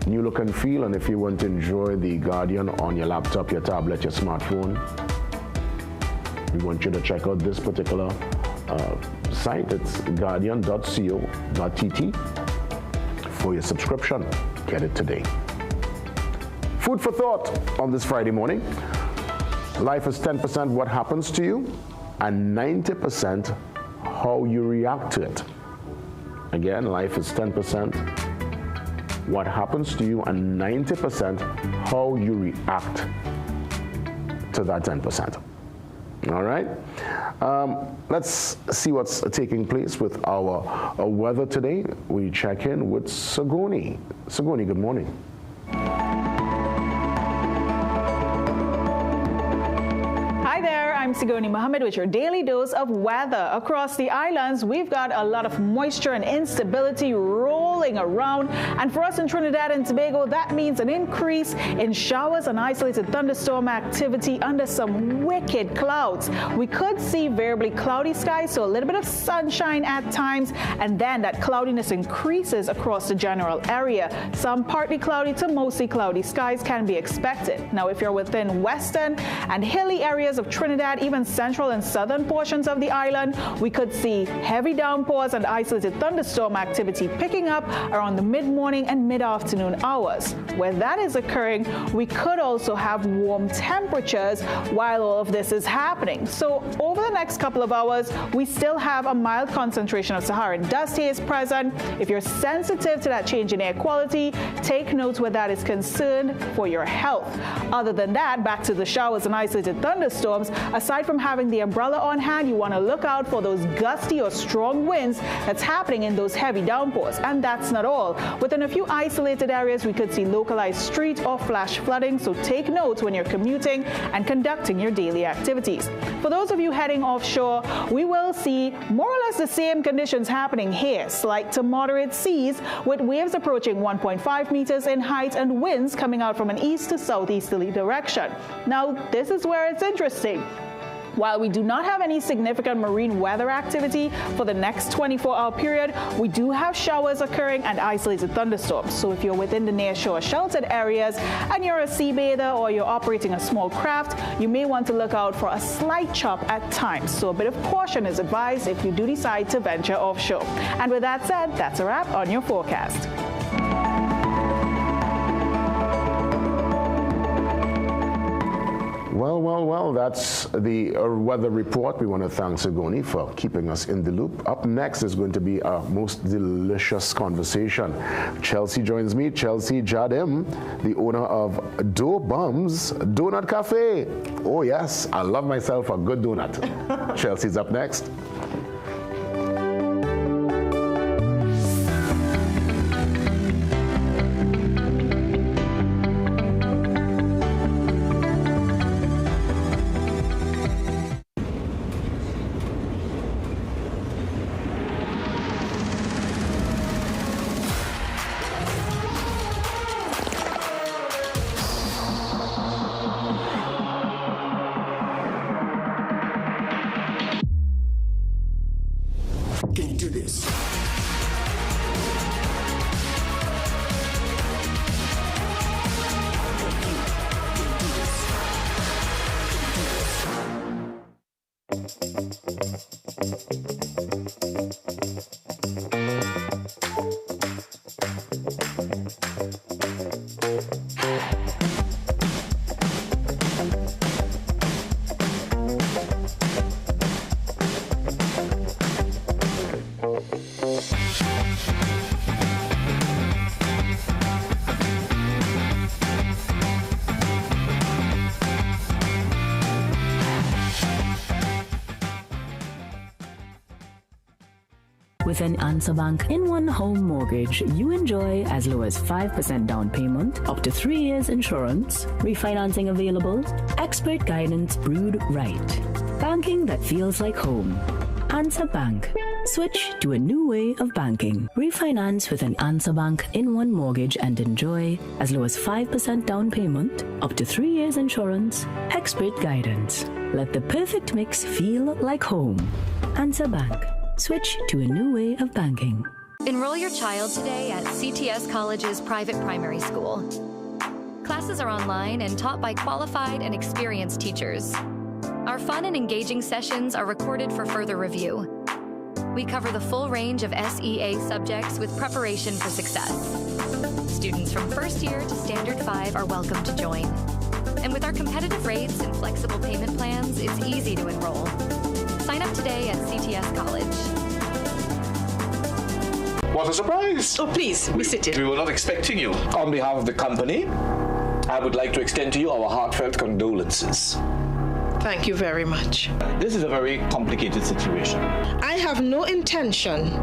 New look and feel, and if you want to enjoy the Guardian on your laptop, your tablet, your smartphone, we want you to check out this particular site. It's guardian.co.tt for your subscription. Get it today. Food for thought on this Friday morning. Life is 10% what happens to you and 90% how you react to it. Again, life is 10% what happens to you and 90% how you react to that 10%. All right? Let's see what's taking place with our weather today. We check in with Sagoni. Sagoni, good morning. I'm Sigoni Mohammed with your daily dose of weather. Across the islands, we've got a lot of moisture and instability rolling around. And for us in Trinidad and Tobago, that means an increase in showers and isolated thunderstorm activity under some wicked clouds. We could see variably cloudy skies, so a little bit of sunshine at times, and then that cloudiness increases across the general area. Some partly cloudy to mostly cloudy skies can be expected. Now, if you're within western and hilly areas of Trinidad, even central and southern portions of the island, we could see heavy downpours and isolated thunderstorm activity picking up around the mid-morning and mid-afternoon hours. Where that is occurring, we could also have warm temperatures while all of this is happening. So over the next couple of hours, we still have a mild concentration of Saharan dust haze present. If you're sensitive to that change in air quality, take notes where that is concerned for your health. Other than that, back to the showers and isolated thunderstorms. Aside from having the umbrella on hand, you want to look out for those gusty or strong winds that's happening in those heavy downpours. And that's not all. Within a few isolated areas, we could see localized street or flash flooding, so take notes when you're commuting and conducting your daily activities. For those of you heading offshore, we will see more or less the same conditions happening here. Slight to moderate seas with waves approaching 1.5 meters in height and winds coming out from an east to southeasterly direction. Now, this is where it's interesting. While we do not have any significant marine weather activity for the next 24-hour period, we do have showers occurring and isolated thunderstorms. So if you're within the nearshore sheltered areas and you're a sea bather or you're operating a small craft, you may want to look out for a slight chop at times. So a bit of caution is advised if you do decide to venture offshore. And with that said, that's a wrap on your forecast. Well, that's the weather report. We want to thank Sagoni for keeping us in the loop. Up next is going to be our most delicious conversation. Chelsea joins me, Chelsea Jadim, the owner of Dough Bums Donut Cafe. Oh yes, I love myself a good donut. Chelsea's up next. Can you do this? With an Answer Bank in-one home mortgage, you enjoy as low as 5% down payment, up to 3 years insurance, refinancing available, expert guidance brewed right. Banking that feels like home. Answer Bank. Switch to a new way of banking. Refinance with an Answer Bank in-one mortgage and enjoy as low as 5% down payment, up to 3 years insurance, expert guidance. Let the perfect mix feel like home. Answer Bank. Switch to a new way of banking. Enroll your child today at CTS College's private primary school. Classes are online and taught by qualified and experienced teachers. Our fun and engaging sessions are recorded for further review. We cover the full range of SEA subjects with preparation for success. Students from first year to Standard 5 are welcome to join. And with our competitive rates and flexible payment plans, it's easy to enroll. Sign up today at CTS College. What a surprise! Oh, please, be seated. We were not expecting you. On behalf of the company, I would like to extend to you our heartfelt condolences. Thank you very much. This is a very complicated situation. I have no intention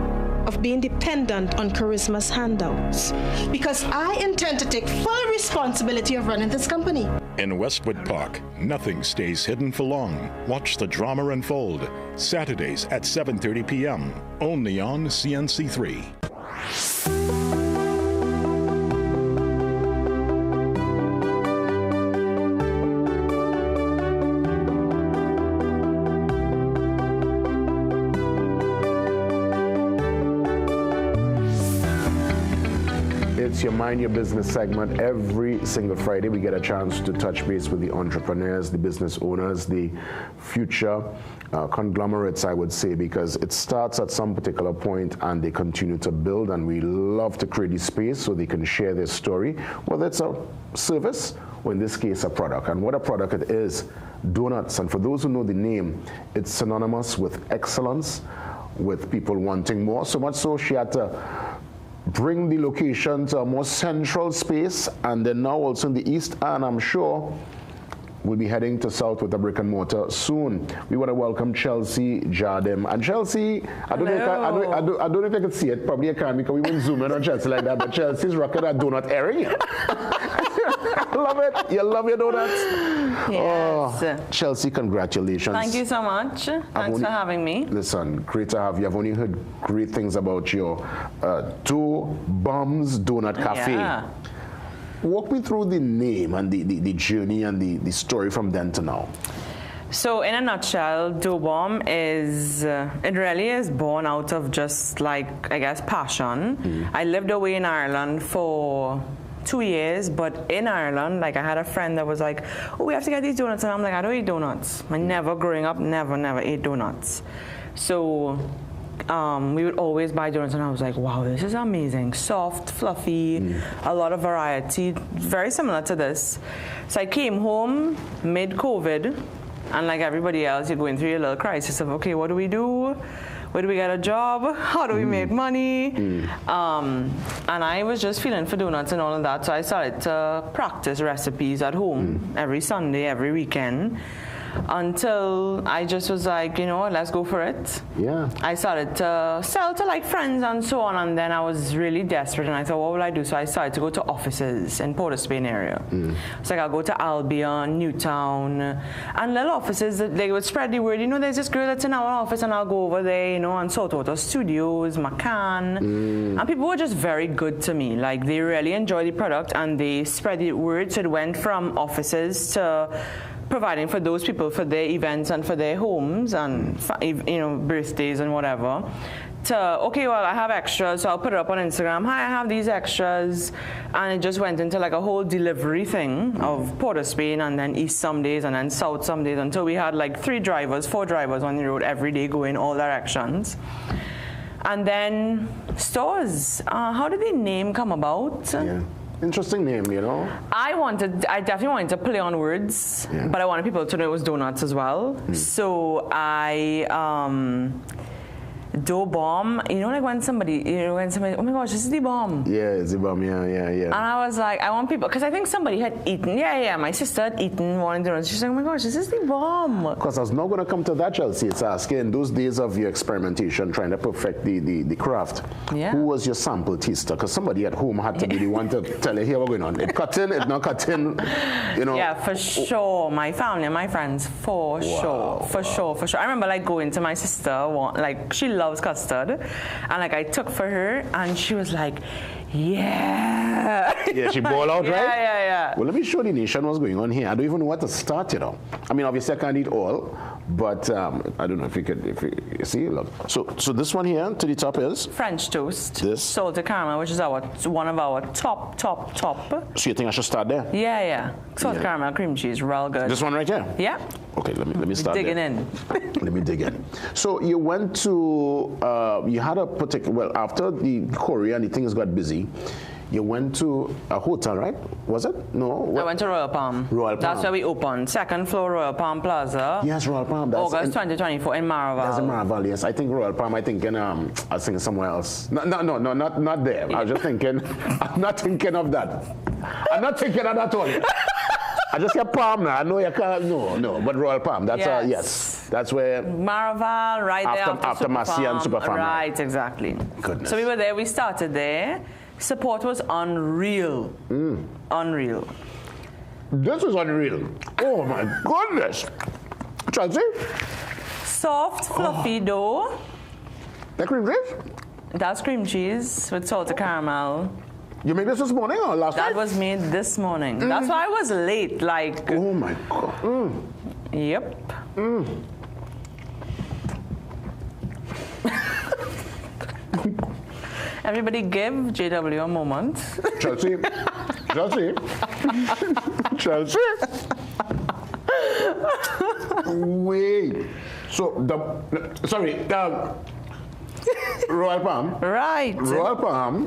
of being dependent on Charisma's handouts because I intend to take full responsibility of running this company. In Westwood Park, nothing stays hidden for long. Watch the drama unfold. Saturdays at 7:30 p.m. only on CNC3. It's your Mind Your Business segment. Every single Friday, we get a chance to touch base with the entrepreneurs, the business owners, the future conglomerates, I would say, because it starts at some particular point and they continue to build, and we love to create the space so they can share their story, whether it's a service or in this case, a product. And what a product it is, donuts. And for those who know the name, it's synonymous with excellence, with people wanting more. So much so she had to bring the location to a more central space, and then now also in the east, and I'm sure we'll be heading to south with a brick and mortar soon. We want to welcome Chelsea Jardim. And Chelsea, I don't know if I can see it, probably I can because we won't zoom in on Chelsea like that, but Chelsea's rocking a donut area. I love it. You love your donuts? Yes. Oh, Chelsea, congratulations. Thank you so much. Thanks for having me. Listen, great to have you. I've only heard great things about your Two Bums Donut Cafe. Yeah. Walk me through the name and the journey and the story from then to now. So in a nutshell, Dough Bomb is, it really is born out of just like, I guess, passion. I lived away in Ireland for 2 years, but in Ireland, like I had a friend that was like, oh, we have to get these donuts. And I'm like, I don't eat donuts. I never, growing up, never ate donuts. So we would always buy donuts, and I was like, wow, this is amazing. Soft, fluffy, a lot of variety, very similar to this. So I came home mid-COVID, and like everybody else, you're going through your little crisis of, okay, what do we do? Where do we get a job? How do we make money? And I was just feeling for donuts and all of that, so I started to practice recipes at home every Sunday, every weekend, until I just was like, you know what, let's go for it. Yeah. I started to sell to like friends and so on, and then I was really desperate, and I thought, what will I do? So I started to go to offices in Port of Spain area. So like I'll go to Albion, Newtown, and little offices that they would spread the word, you know, there's this girl that's in our office, and I'll go over there, you know, and Saltwater Studios, McCann, and people were just very good to me. Like they really enjoyed the product, and they spread the word, so it went from offices to providing for those people for their events and for their homes and birthdays and whatever. Okay, well, I have extras, so I'll put it up on Instagram. Hi, I have these extras. And it just went into like a whole delivery thing of Port of Spain and then east some days and then south some days until we had like 4 drivers on the road every day going all directions. And then stores. How did the name come about? Yeah. Interesting name, you know. I definitely wanted to play on words, but I wanted people to know it was donuts as well. So dough bomb, like when somebody, oh my gosh, this is the bomb. Yeah, it's the bomb, yeah. And I was like, I want people, because I think somebody had eaten, my sister had eaten one of the donuts. She's like, oh my gosh, this is the bomb. Because I was not going to come to that, Chelsea. It's asking, those days of your experimentation, trying to perfect the craft, who was your sample taster? Because somebody at home had to be the one to tell you, here, what's going on. It cut in, it not cut in, Yeah, for sure. My family and my friends, for sure. I remember like going to my sister, like she loves custard, and like I took for her and she was like, yeah, she balled out, right? Yeah. Well, let me show the nation what's going on here. I don't even know where to start, I mean, obviously I can't eat all, but I don't know if you see, look. So this one here to the top is French toast, this salted caramel, which is one of our top. So you think I should start there? Yeah. Salted caramel, cream cheese, real good. This one right here? Yeah. Okay, let me start digging in. Let me dig in. So you went to you had a particular, after the Korea and the things got busy, you went to a hotel, right? Was it? No. I went to Royal Palm. That's where we opened. 2nd floor, Royal Palm Plaza. Yes, Royal Palm. That's August 2024 in Maraval. That's in Maraval, yes. I think Royal Palm, I was thinking somewhere else. No, not there. I was just thinking, I'm not thinking of that. I'm not thinking of that at all. I just said Palm now. I know you can't, no, but Royal Palm. That's yes. That's where Maraval, right there after Massey and Super Farm. Right, exactly. Goodness. So we were there. We started there. Support was unreal. Unreal. This is unreal. Oh my goodness. Chelsea? Soft, fluffy dough. That cream cheese? That's cream cheese with salted caramel. You made this morning or last night? That was made this morning. That's why I was late. Like. Oh my God. Yep. Everybody give JW a moment. Chelsea. Wait. So Royal Palm. Right. Royal Palm.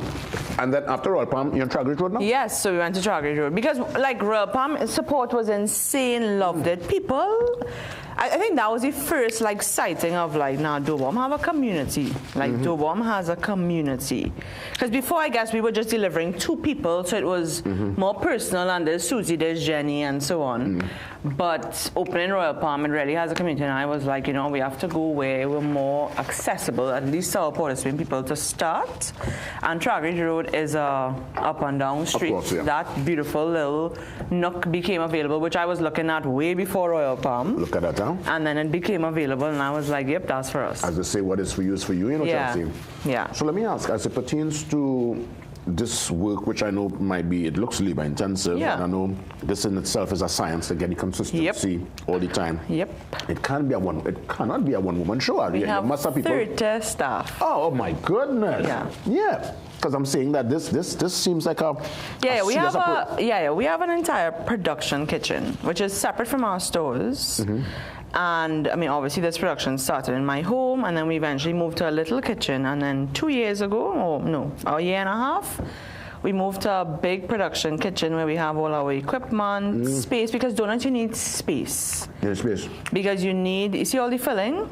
And then after Royal Palm, you're on Tragridge Road now? Yes, so we went to Tragridge Road. Because like Royal Palm, support was insane, loved it. People, I think that was the first like sighting of like, now dough bomb have a community. Like dough bomb has a community. Because before, I guess we were just delivering 2 people, so it was more personal, and there's Susie, there's Jenny, and so on. But opening Royal Palm, it really has a community, and I was like, we have to go where we're more accessible, at least to our Port of Spain people to start. And Tragridge Road is a up and down street. Of course, yeah. That beautiful little nook became available, which I was looking at way before Royal Palm. Look at that, huh? And then it became available, and I was like, yep, that's for us. As they say, what is for you is for you, Chelsea. Yeah. So let me ask, as it pertains to this work, which I know it looks labor intensive, and I know this in itself is a science to get the consistency all the time. Yep. It cannot be a one-woman show. We have must have people. 30 staff. Oh my goodness. Yeah. Because I'm saying that this seems like a we have an entire production kitchen, which is separate from our stores. And I mean, obviously this production started in my home, and then we eventually moved to a little kitchen, and then 2 years ago, a year and a half, we moved to a big production kitchen where we have all our equipment, space, because donuts, you need space. Yeah, space. Because you see all the filling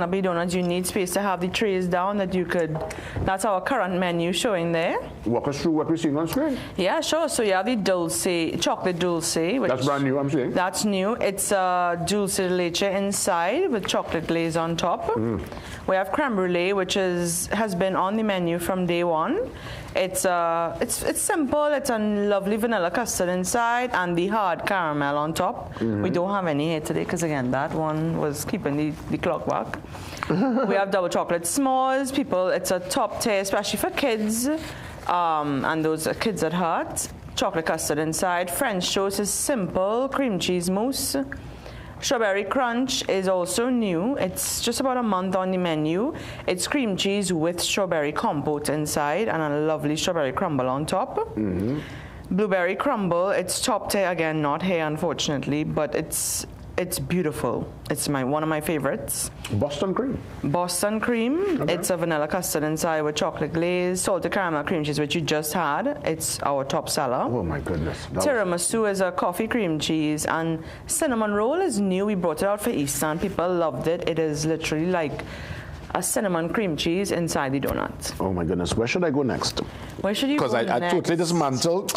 up the donuts, you need space to have the trays down that you could, that's our current menu showing there. Walk us through what we're seeing on screen. Yeah, sure. So you have the chocolate dulce. Which that's brand new, I'm saying. That's new. It's dulce de leche inside with chocolate glaze on top. We have creme brulee, which has been on the menu from day one. It's simple. It's a lovely vanilla custard inside and the hard caramel on top. We don't have any here today because, again, that one was keeping the clock back. We have double chocolate s'mores. It's a top tier, especially for kids and those kids at heart. chocolate custard inside. French toast is simple, cream cheese mousse. Strawberry crunch is also new. It's just about a month on the menu. It's cream cheese with strawberry compote inside and a lovely strawberry crumble on top. Mm-hmm. Blueberry crumble, it's chopped here again, not here unfortunately, but it's beautiful. It's one of my favorites. Boston cream. Boston cream. Okay. It's a vanilla custard inside with chocolate glaze, salted caramel cream cheese, which you just had. It's our top seller. Oh my goodness. Tiramisu is a coffee cream cheese, and cinnamon roll is new. We brought it out for Easter, and people loved it. It is literally like a cinnamon cream cheese inside the donut. Oh my goodness. Where should I go next? Where should you go next? Because I totally dismantled.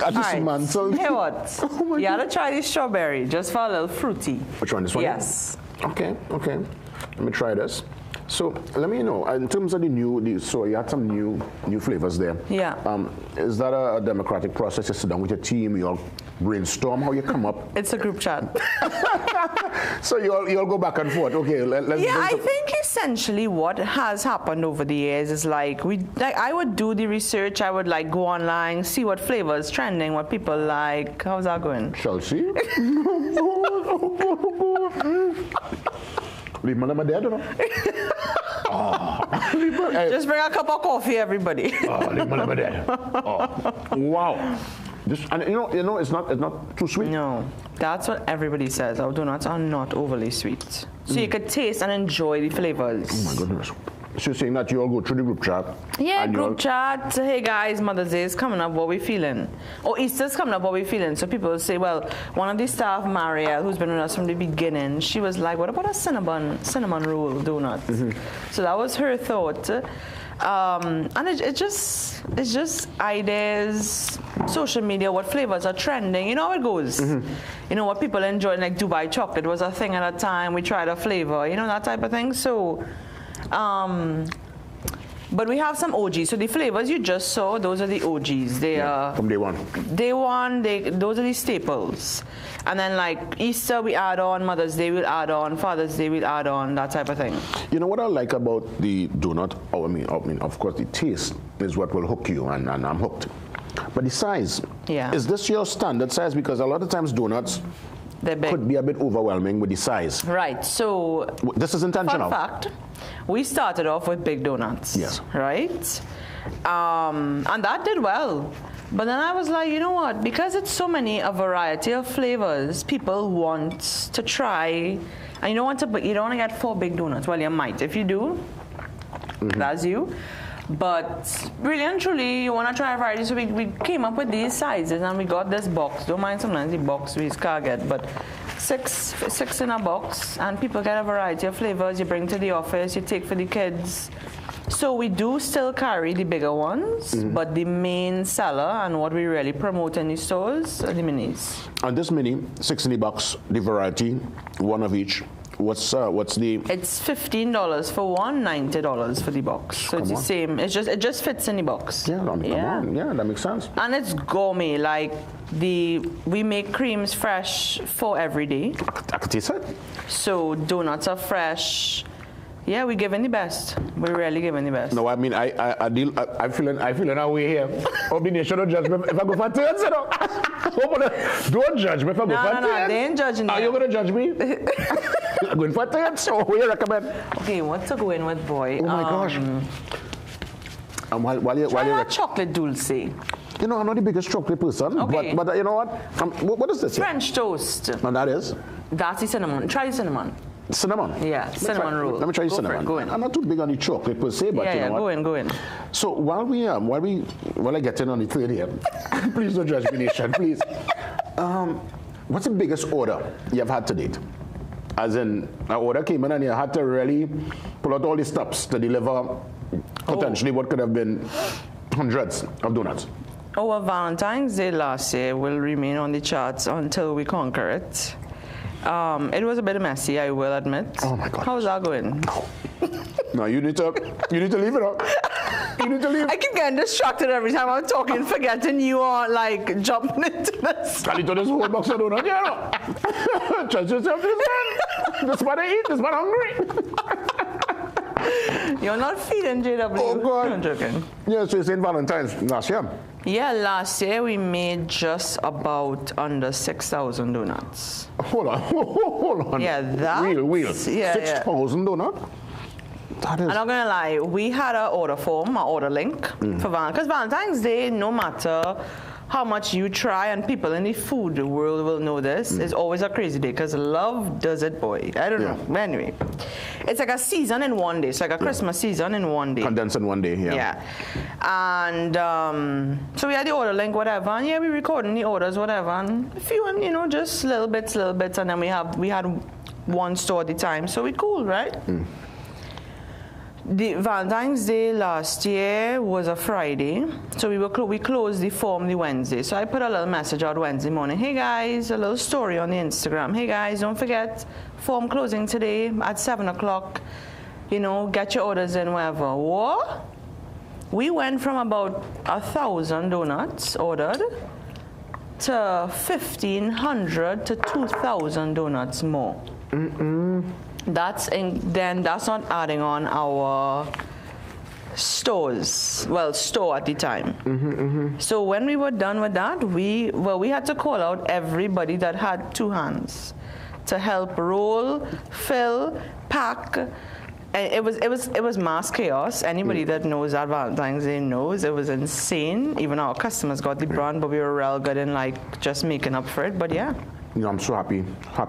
Hear what? Oh you gotta try the strawberry, just for a little fruity. Which one? This one? Yes. Okay. Let me try this. So let me know, in terms of so you had some new flavors there. Yeah. Is that a democratic process? You sit down with your team, you all brainstorm how you come up? It's a group chat. So you all go back and forth. Okay, let's. I think essentially what has happened over the years is I would do the research. I would go online, see what flavors trending, what people like. How's that going? Chelsea. Leave my number there, don't know. Just bring a cup of coffee, everybody. Leave my number there. Wow. And it's not too sweet. No, that's what everybody says. Our donuts are not overly sweet, so you could taste and enjoy the flavors. Oh my goodness. So you're saying that you all go through the group chat? Yeah, group chat. Hey guys, Mother's Day is coming up. What we feeling? Or Easter's coming up. What we feeling? So people will say, well, one of the staff, Marielle, who's been with us from the beginning, she was like, what about a cinnamon roll donut? Mm-hmm. So that was her thought. And it's just ideas, social media, what flavors are trending. You know how it goes. Mm-hmm. You know what people enjoy, like Dubai chocolate was a thing at a time. We tried a flavor, that type of thing. So. But we have some OGs. So the flavors you just saw, those are the OGs. They are from day one. Day one, those are the staples. And then Easter we add on, Mother's Day we'll add on, Father's Day we'll add on, that type of thing. You know what I like about the donut? I mean, of course, the taste is what will hook you, and I'm hooked. But the size. Yeah. Is this your standard size? Because a lot of times donuts could be a bit overwhelming with the size. Right. So this is intentional. Fun fact. We started off with big donuts. Yes. Right? And that did well. But then I was like, you know what? Because it's so many, a variety of flavors, people want to try. And you don't want to get 4 big donuts. Well, you might. If you do, that's you. But really and truly, you want to try a variety. So we came up with these sizes and we got this box. Don't mind sometimes the box we can't get, but six in a box, and people get a variety of flavors. You bring to the office, you take for the kids. So we do still carry the bigger ones, but the main seller and what we really promote in the stores are the minis. And this mini, 6 in the box, the variety, one of each. What's the? It's $15 for one, $90 for the box. So it's the same. It just fits in the box. Yeah, come on. Yeah, that makes sense. And it's gourmet. We make creams fresh for every day. I could taste it. So donuts are fresh. Yeah, we're giving the best. We're really giving the best. No, I mean, I'm feeling our way here. Obligation, don't judge me if I go for turns, Don't judge me if I go for turns. No, they ain't judging you. Are you going to judge me? Going for turns? So what do you recommend? Okay, what to go in with, boy? Oh my gosh. While you're chocolate dulce. You know, I'm not the biggest chocolate person, okay. but you know what? What is this here? French toast. And that is? That's the cinnamon. Try the cinnamon. Cinnamon? Yeah, cinnamon roll. Let me try cinnamon. Go in. I'm not too big on the chocolate per se, but you know what? Go in. So while I get in on the third here, please don't judge me, nation, please. What's the biggest order you've had to date? As in, an order came in and you had to really pull out all the stops to deliver potentially what could have been hundreds of donuts. Our Valentine's Day last year will remain on the charts until we conquer it. It was a bit messy, I will admit. Oh my God. How's that going? No, you need to leave it up. You need to leave. I keep getting distracted every time I'm talking, forgetting you are jumping into this. I need to this whole box of donuts, Trust yourself, this man eat, this man hungry. You're not feeding JW. Oh God. I'm joking. Yeah, so you're saying Valentine's last year. Yeah, last year we made just about under 6,000 donuts. Hold on. Yeah, that. Real. Yeah, 6,000 donuts? That is. I'm not gonna lie, we had an order form, an order link for because Valentine's Day, no matter how much you try, and people in the food world will know this, is always a crazy day because love does it, boy. I don't know. But anyway, it's like a season in one day. It's like a Christmas season in one day. Condensed in one day, yeah. And so we had the order link, whatever, and we recording the orders, whatever, and a few, and just little bits, and then we had one store at a time, so we cool, right? The Valentine's Day last year was a Friday, so we closed the form the Wednesday. So I put a little message out Wednesday morning. Hey guys, a little story on the Instagram. Hey guys, don't forget form closing today at 7 o'clock. Get your orders in wherever. What? We went from about 1,000 donuts ordered to 1,500 to 2,000 donuts more. That's not adding on our stores. Well, store at the time. So when we were done with that, we had to call out everybody that had two hands to help roll, fill, pack. And it was mass chaos. Anybody that knows that Valentine's Day knows it was insane. Even our customers got the brand, but we were real good in just making up for it. But yeah. I'm so happy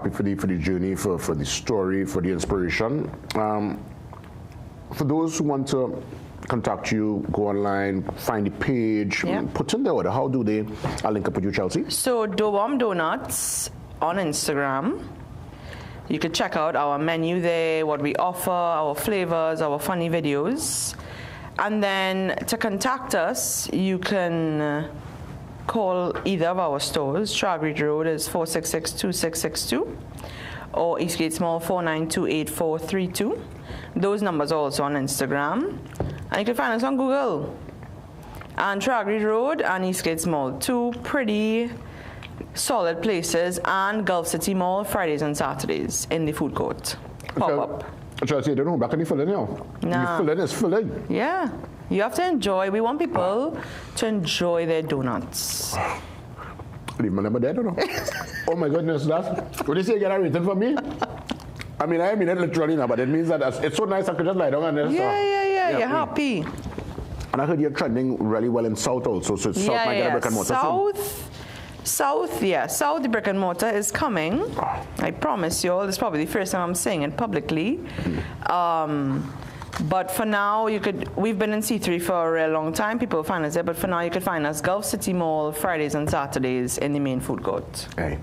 for the journey, for the story, for the inspiration. For those who want to contact you, go online, find the page, put in the order. How do they? I'll link up with you, Chelsea. So Dobom Donuts on Instagram. You could check out our menu there, what we offer, our flavors, our funny videos. And then to contact us, you can call either of our stores. Tragreed Road is 466-2662 or Eastgate Mall 492-8432. Those numbers are also on Instagram. And you can find us on Google. And Tragreed Road and Eastgate Mall, two pretty solid places, and Gulf City Mall Fridays and Saturdays in the food court. Pop-up. Chelsea, they don't back any filling now. Nah. The filling is filling. Yeah. You have to enjoy. We want people to enjoy their donuts. Leave my number there, don't know. Oh my goodness, what do you say? Get a rating for me? I mean it literally now, but it means that it's so nice I could just lie down and this. Yeah. You're happy. And I heard you're trending really well in South also, so South might get a brick and mortar South, the brick and mortar is coming. I promise you all. This is probably the first time I'm saying it publicly. But for now, we've been in C3 for a real long time. People find us there, but for now, you can find us Gulf City Mall Fridays and Saturdays in the main food court. Hey,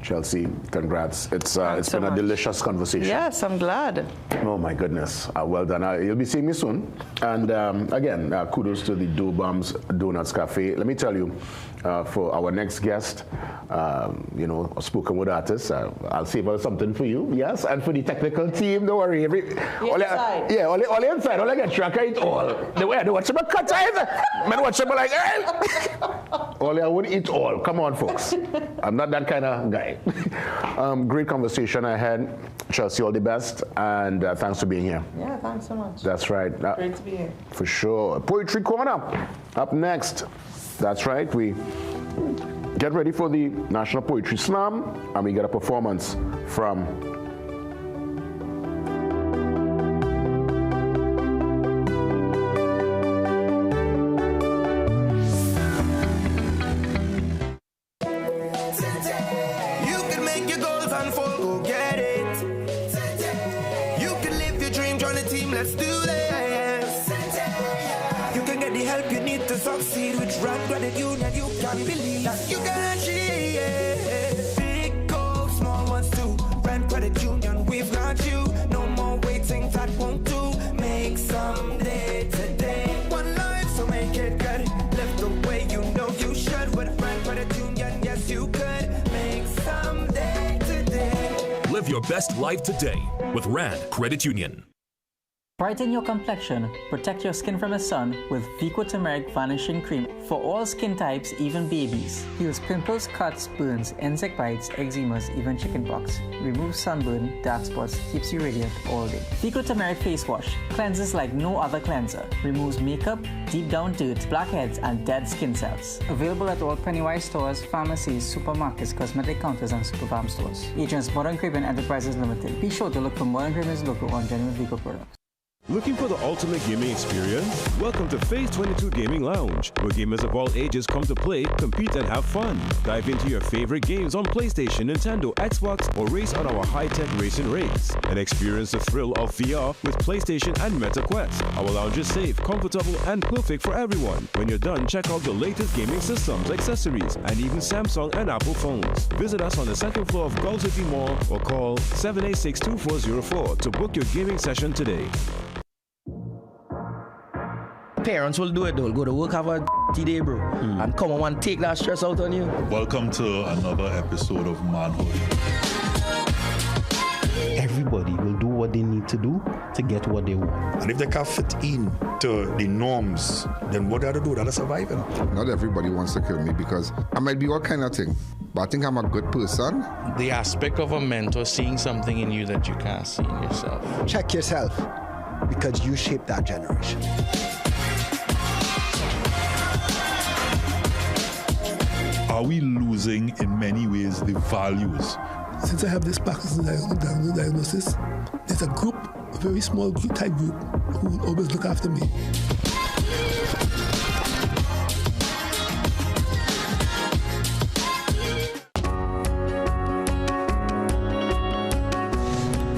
Chelsea, congrats. It's been a delicious conversation. Yes, I'm glad. Oh my goodness, well done. You'll be seeing me soon. And again, kudos to the Dobom's Donuts Cafe. Let me tell you, for our next guest, a spoken word artist, I'll save something for you. Yes, and for the technical team, don't worry. All inside, all I get track it all. The way I do watch about cut eyes, man, watch about like, all I would eat all. Come on, folks. I'm not that kind of guy. Great conversation I had. Chelsea, all the best, and thanks for being here. Yeah, thanks so much. That's right. Great to be here. For sure. Poetry Corner up next. That's right. We get ready for the National Poetry Slam, and we get a performance from Live your best life today with Rand Credit Union. Brighten your complexion, protect your skin from the sun with Vico Turmeric Vanishing Cream for all skin types, even babies. Heals pimples, cuts, burns, insect bites, eczemas, even chickenpox. Removes sunburn, dark spots, keeps you radiant all day. Vico Turmeric Face Wash cleanses like no other cleanser. Removes makeup, deep down dirt, blackheads, and dead skin cells. Available at all Pennywise stores, pharmacies, supermarkets, cosmetic counters, and superfarm stores. Agents Modern Caribbean Enterprises Limited. Be sure to look for Modern Caribbean's logo on genuine Vico products. Looking for the ultimate gaming experience? Welcome to Phase 22 Gaming Lounge, where gamers of all ages come to play, compete, and have fun. Dive into your favorite games on PlayStation, Nintendo, Xbox, or race on our high-tech racing rigs. And experience the thrill of VR with PlayStation and Meta Quest. Our lounge is safe, comfortable, and perfect for everyone. When you're done, check out the latest gaming systems, accessories, and even Samsung and Apple phones. Visit us on the second floor of Gulf City Mall or call 786-2404 to book your gaming session today. Parents will do it, they'll go to work, have a day, bro, and come on and take that stress out on you. Welcome to another episode of Manhood. Everybody will do what they need to do to get what they want. And if they can't fit in to the norms, then what they have to do? They have to survive. Not everybody wants to kill me because I might be all kind of thing, but I think I'm a good person. The aspect of a mentor seeing something in you that you can't see in yourself. Check yourself, because you shape that generation. Are we losing in many ways the values? Since I have this Parkinson's diagnosis, there's a group, a very small group, type group, who will always look after me.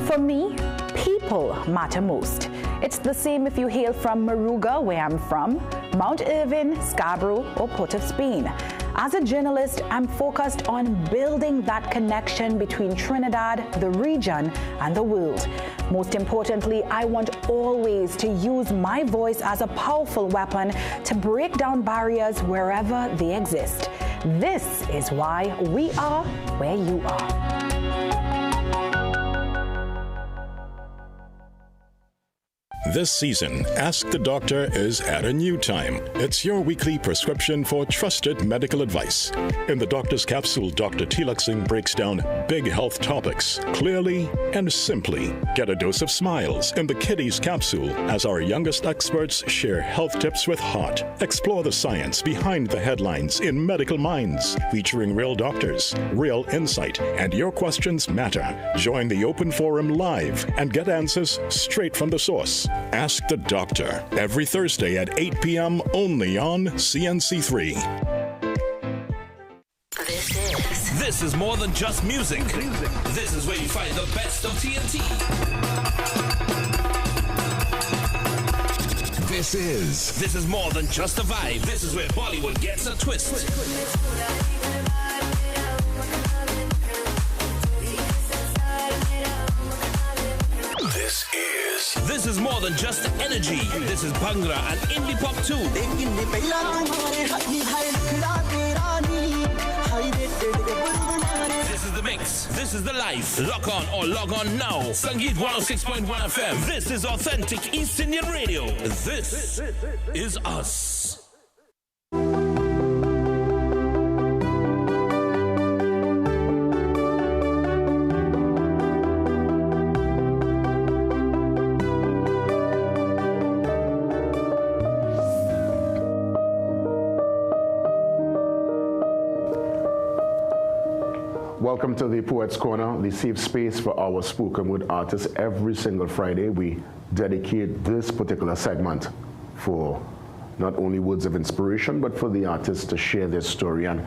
For me, people matter most. It's the same if you hail from Moruga, where I'm from, Mount Irvin, Scarborough, or Port of Spain. As a journalist, I'm focused on building that connection between Trinidad, the region, and the world. Most importantly, I want always to use my voice as a powerful weapon to break down barriers wherever they exist. This is why we are where you are. This season, Ask the Doctor is at a new time. It's your weekly prescription for trusted medical advice. In the Doctor's Capsule, Dr. Tilak Singh breaks down big health topics clearly and simply. Get a dose of smiles in the Kiddies Capsule as our youngest experts share health tips with heart. Explore the science behind the headlines in Medical Minds, featuring real doctors, real insight, and your questions matter. Join the open forum live and get answers straight from the source. Ask the Doctor, every Thursday at 8 p.m. only on CNC3. This is more than just music. This is where you find the best of TNT. This is more than just a vibe. This is where Bollywood gets a twist. This is more than just energy. This is Bhangra and indie pop too. This is the mix. This is the life. Lock on or log on now. Sangeet 106.1 FM. This is authentic East Indian radio. This is us. Welcome to the Poets Corner, the safe space for our spoken word artists. Every single Friday, we dedicate this particular segment for not only words of inspiration, but for the artists to share their story. And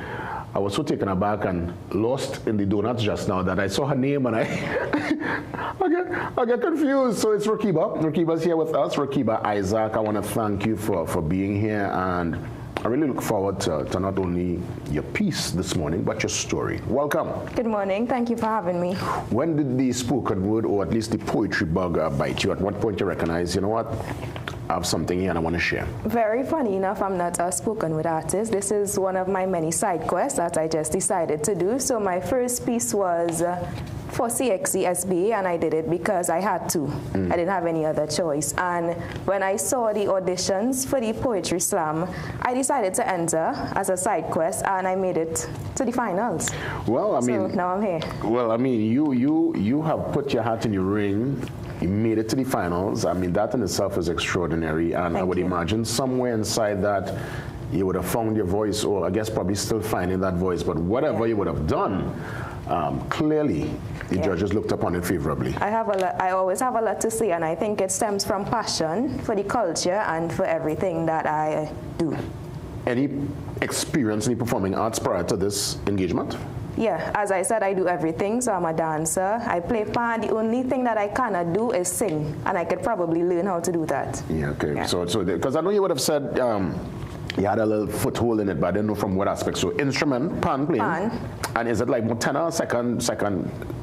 I was so taken aback and lost in the donuts just now that I saw her name and I get confused. So it's Rakiba. Rakiba's here with us. Rakiba Isaac, I want to thank you for being here, and I really look forward to not only your piece this morning, but your story. Welcome. Good morning. Thank you for having me. When did the spoken word, or at least the poetry bug, bite you? At what point you recognize, you know what, I have something here and I want to share? Very funny enough, I'm not a spoken word artist. This is one of my many side quests that I just decided to do. So my first piece was for CXC-SBA, and I did it because I had to. I didn't have any other choice. And when I saw the auditions for the Poetry Slam, I decided to enter as a side quest, and I made it to the finals. Well, I mean, so now I'm here. Well, I mean, you have put your hat in the ring. You made it to the finals. I mean, that in itself is extraordinary, and I would imagine somewhere inside that you would have found your voice, or I guess probably still finding that voice. But whatever you would have done, clearly the judges looked upon it favorably. I always have a lot to say, and I think it stems from passion for the culture and for everything that I do. Any experience in the performing arts prior to this engagement? Yeah, as I said, I do everything, so I'm a dancer. I play pan. The only thing that I cannot do is sing, and I could probably learn how to do that. Yeah, okay. Yeah. So because I know you would have said you had a little foothold in it, but I didn't know from what aspect. So instrument, pan playing. Pan. And is it like more tenor, second?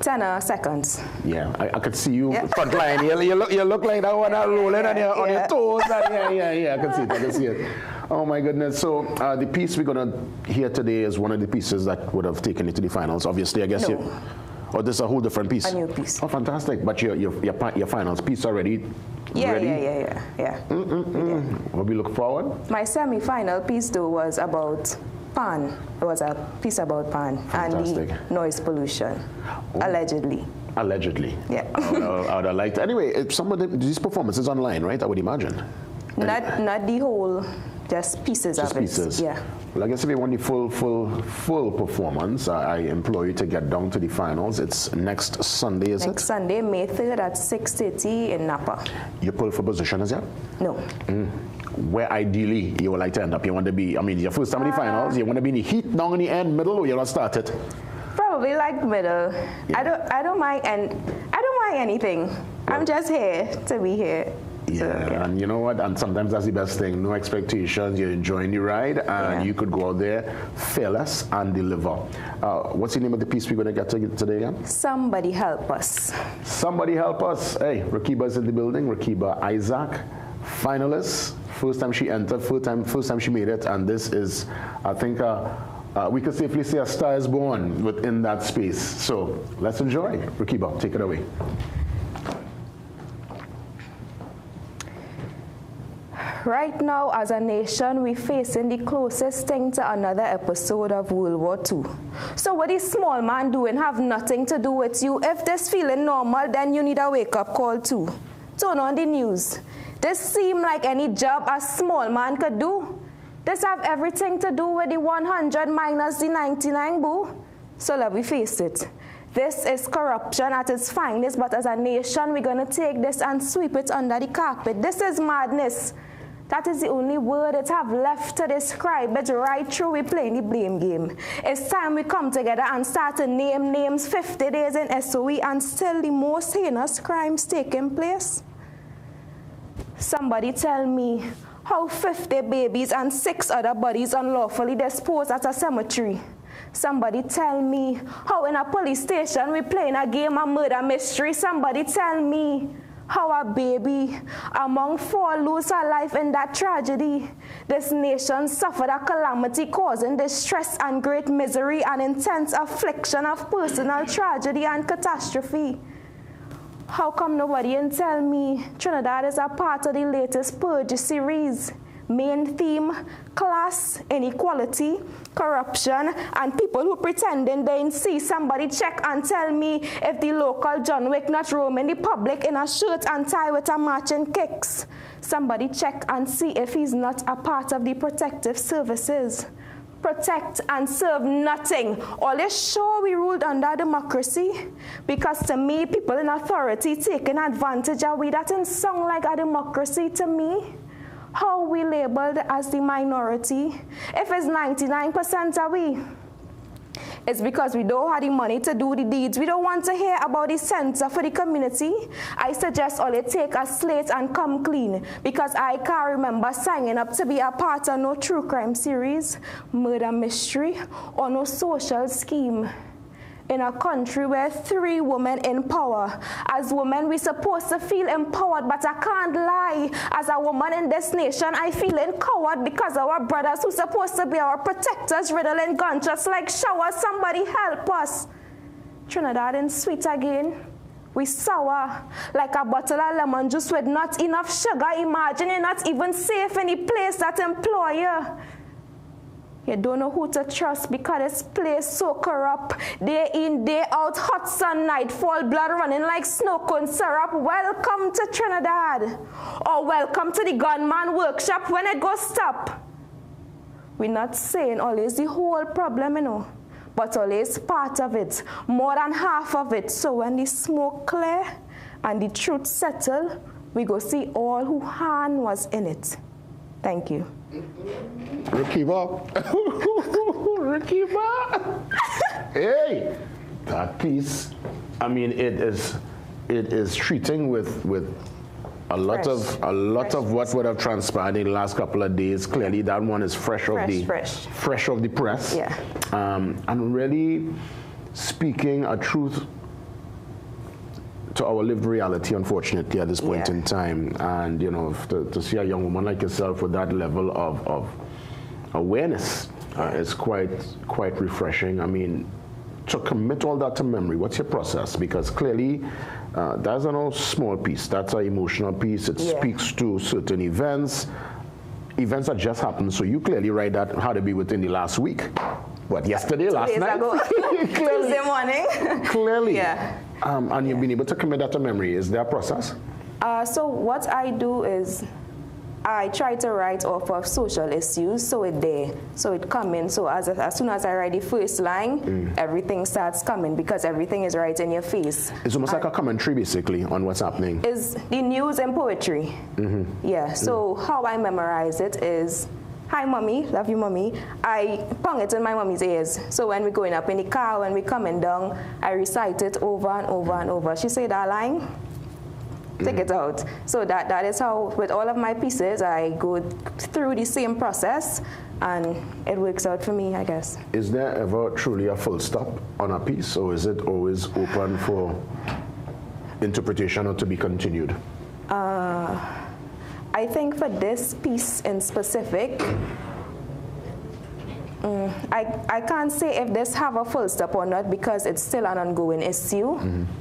Tenor, seconds. Yeah, I could see you front line. You look like that one rolling on your toes. Yeah, I can see it. Oh my goodness. So the piece we're going to hear today is one of the pieces that would have taken you to the finals. Obviously, I guess or this is a whole different piece? A new piece. Oh, fantastic. But your finals piece already ready? Yeah. Will we look forward? My semi-final piece, though, was about pan. It was a piece about pan and the noise pollution, allegedly. Allegedly. Yeah. I would have liked. Anyway, some of these performances online, right? I would imagine. Not the whole, just pieces of it. Pieces. Yeah. Well, I guess if you want the full performance, I implore you to get down to the finals. It's next Sunday, is it? Next Sunday, May 3rd at 6:30 in Napa. You pull for position as yet? No. Where ideally you would like to end up? You want to be, I mean, your first time in the finals, you want to be in the heat, down in the end, middle, or you want to start it? Probably like middle. Yeah. I don't mind anything. I'm just here to be here. Yeah, and you know what? And sometimes that's the best thing. No expectations. You're enjoying the ride, and you could go out there fearless and deliver. What's the name of the piece we're going to get to today again? Somebody Help Us. Somebody Help Us. Hey, Rakiba's in the building. Rakiba Isaac, finalist. First time she entered. First time she made it, and this is, I think, we could safely say a star is born within that space. So let's enjoy. Rakiba, take it away. Right now, as a nation, we're facing the closest thing to another episode of World War II. So what is small man doing have nothing to do with you. If this feeling normal, then you need a wake-up call too. Turn on the news. This seem like any job a small man could do. This have everything to do with the 100 minus the 99, boo. So let me face it. This is corruption at its finest, but as a nation, we're going to take this and sweep it under the carpet. This is madness. That is the only word it have left to describe it. Right through we playing the blame game. It's time we come together and start to name names. 50 days in SOE and still the most heinous crimes taking place. Somebody tell me how 50 babies and 6 other bodies unlawfully disposed at a cemetery. Somebody tell me how in a police station we playing a game of murder mystery. Somebody tell me how a baby among 4 lose her life in that tragedy. This nation suffered a calamity causing distress and great misery and intense affliction of personal tragedy and catastrophe. How come nobody can tell me Trinidad is a part of the latest Purge series? Main theme, class, inequality, corruption, and people who pretending they see. Somebody check and tell me if the local John Wick not roaming the public in a shirt and tie with a matching kicks. Somebody check and see if he's not a part of the protective services. Protect and serve nothing. All this sure we ruled under democracy? Because to me, people in authority taking advantage of we, that didn't sound like a democracy to me. How we labeled as the minority? If it's 99% of we, it's because we don't have the money to do the deeds. We don't want to hear about the center for the community. I suggest all it take a slate and come clean, because I can't remember signing up to be a part of no true crime series, murder mystery, or no social scheme. In a country where 3 women in power. As women, we're supposed to feel empowered, but I can't lie. As a woman in this nation, I feel empowered because our brothers who supposed to be our protectors riddling gunshots like showers. Somebody help us. Trinidad ain't sweet again. We sour like a bottle of lemon juice with not enough sugar. Imagine you're not even safe in the place that employ you. You don't know who to trust because this place so corrupt. Day in, day out, hot sun, nightfall, blood running like snow cone syrup. Welcome to Trinidad. Or welcome to the gunman workshop when it goes stop. We're not saying always the whole problem, you know, but always part of it, more than half of it. So when the smoke clear and the truth settle, we go see all who hand was in it. Thank you. Rikiba. Rikiba. Hey, that piece. I mean, it is treating with a lot of what would have transpired in the last couple of days. Clearly, that one is fresh off the press. Yeah. And really speaking a truth to our lived reality, unfortunately, at this point in time. And, you know, to see a young woman like yourself with that level of awareness is quite refreshing. I mean, to commit all that to memory, what's your process? Because clearly, that's a no small piece. That's an emotional piece. It speaks to certain events that just happened. So you clearly write that how to be within the last week. What, yesterday, last night? Tuesday morning. Clearly. Yeah. And you've been able to commit that to memory. Is there a process? So what I do is I try to write off of social issues, so it there, so it coming. So as soon as I write the first line, everything starts coming because everything is right in your face. It's almost like a commentary, basically, on what's happening. Is the news and poetry. Yeah. So how I memorize it is, hi, mommy, love you, mommy. I pong it in my mommy's ears. So when we're going up in the car, when we're coming down, I recite it over and over and over. She say that line. Take it out. So that is how, with all of my pieces, I go through the same process, and it works out for me, I guess. Is there ever truly a full stop on a piece, or is it always open for interpretation or to be continued? I think for this piece in specific, I can't say if this have a full stop or not because it's still an ongoing issue.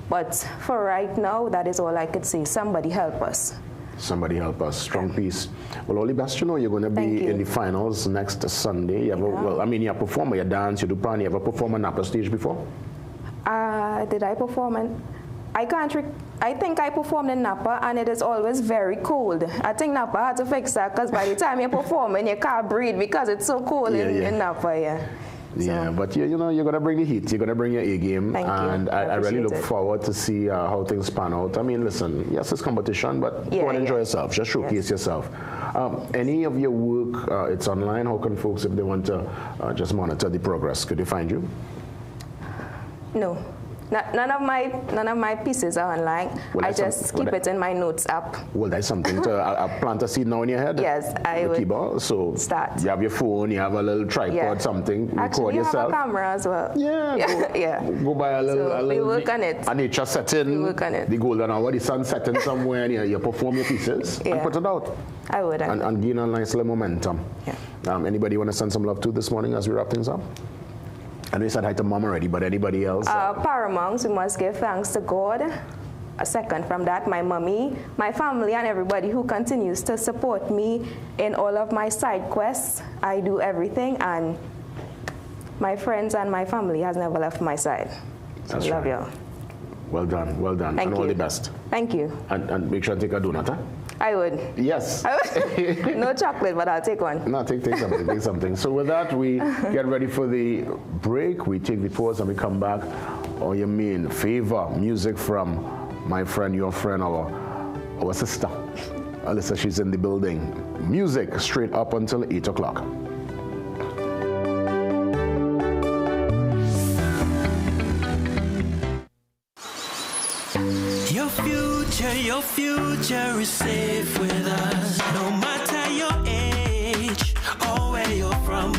But for right now, that is all I could say. Somebody help us. Somebody help us. Strong piece. Well, all the best. You know, you're going to be in the finals next Sunday. You have well, I mean, you perform, you dance, you do plan. You ever perform on Napa stage before? Did I perform on? I think I performed in Napa, and it is always very cold. I think Napa had to fix that because by the time you're performing, you can't breathe because it's so cold in Napa. Yeah, but you know, you're going to bring the heat. You're going to bring your A game. And I really look forward to see how things pan out. I mean, listen, yes, it's competition, but go and enjoy yourself. Just showcase yourself. Any of your work, it's online. How can folks, if they want to just monitor the progress, could they find you? No. None of my pieces are online. Well, I just keep it in my notes app. Well, that's something to plant a seed now in your head. Yes, I would keyboard. So start. You have your phone, you have a little tripod, something. Record yourself. Actually, have a camera as well. Go buy a little. So we work on it. A nature setting. We work on it. The golden hour, the sun setting somewhere, and you perform your pieces and put it out. I would. And gain a nice little momentum. Anybody want to send some love to this morning as we wrap things up? I know you said hi to Mom already, but anybody else? Paramount, we must give thanks to God. A second from that, my mommy, my family, and everybody who continues to support me in all of my side quests. I do everything, and my friends and my family has never left my side. So That's love right. y'all. Well done, well done. Thank and you. all the best. Thank you. And make sure to take a donut, huh? I would. Yes. I would. No chocolate, but I'll take one. No, take something, take something. So with that, we get ready for the break. We take the pause and we come back on your main favor music from my friend, your friend, our sister, Alyssa. She's in the building. Music straight up until 8 o'clock. Your future is safe with us. No matter your age or where you're from,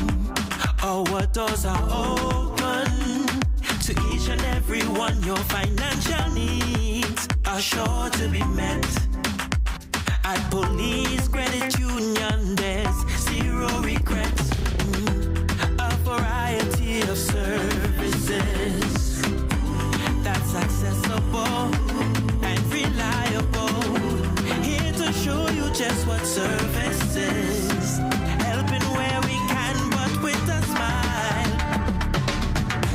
or what doors are open to each and every one. Your financial needs are sure to be met. At Police Credit Union, there's zero regrets. A variety of services services, helping where we can, but with a smile.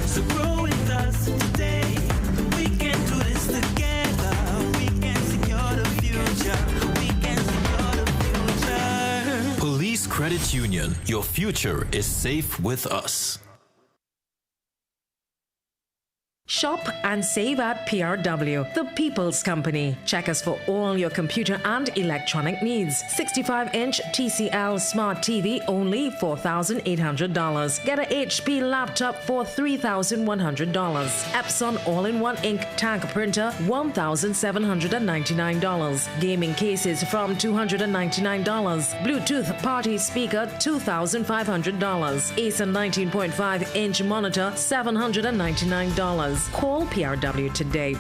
So grow with us today. We can do this together. We can secure the future. We can secure the future. Police Credit Union. Your future is safe with us. Shop and save at PRW, the People's Company. Check us for all your computer and electronic needs. 65-inch TCL Smart TV, only $4,800. Get a HP laptop for $3,100. Epson all-in-one ink tank printer, $1,799. Gaming cases from $299. Bluetooth party speaker, $2,500. Acer 19.5-inch monitor, $799. Call PRW today.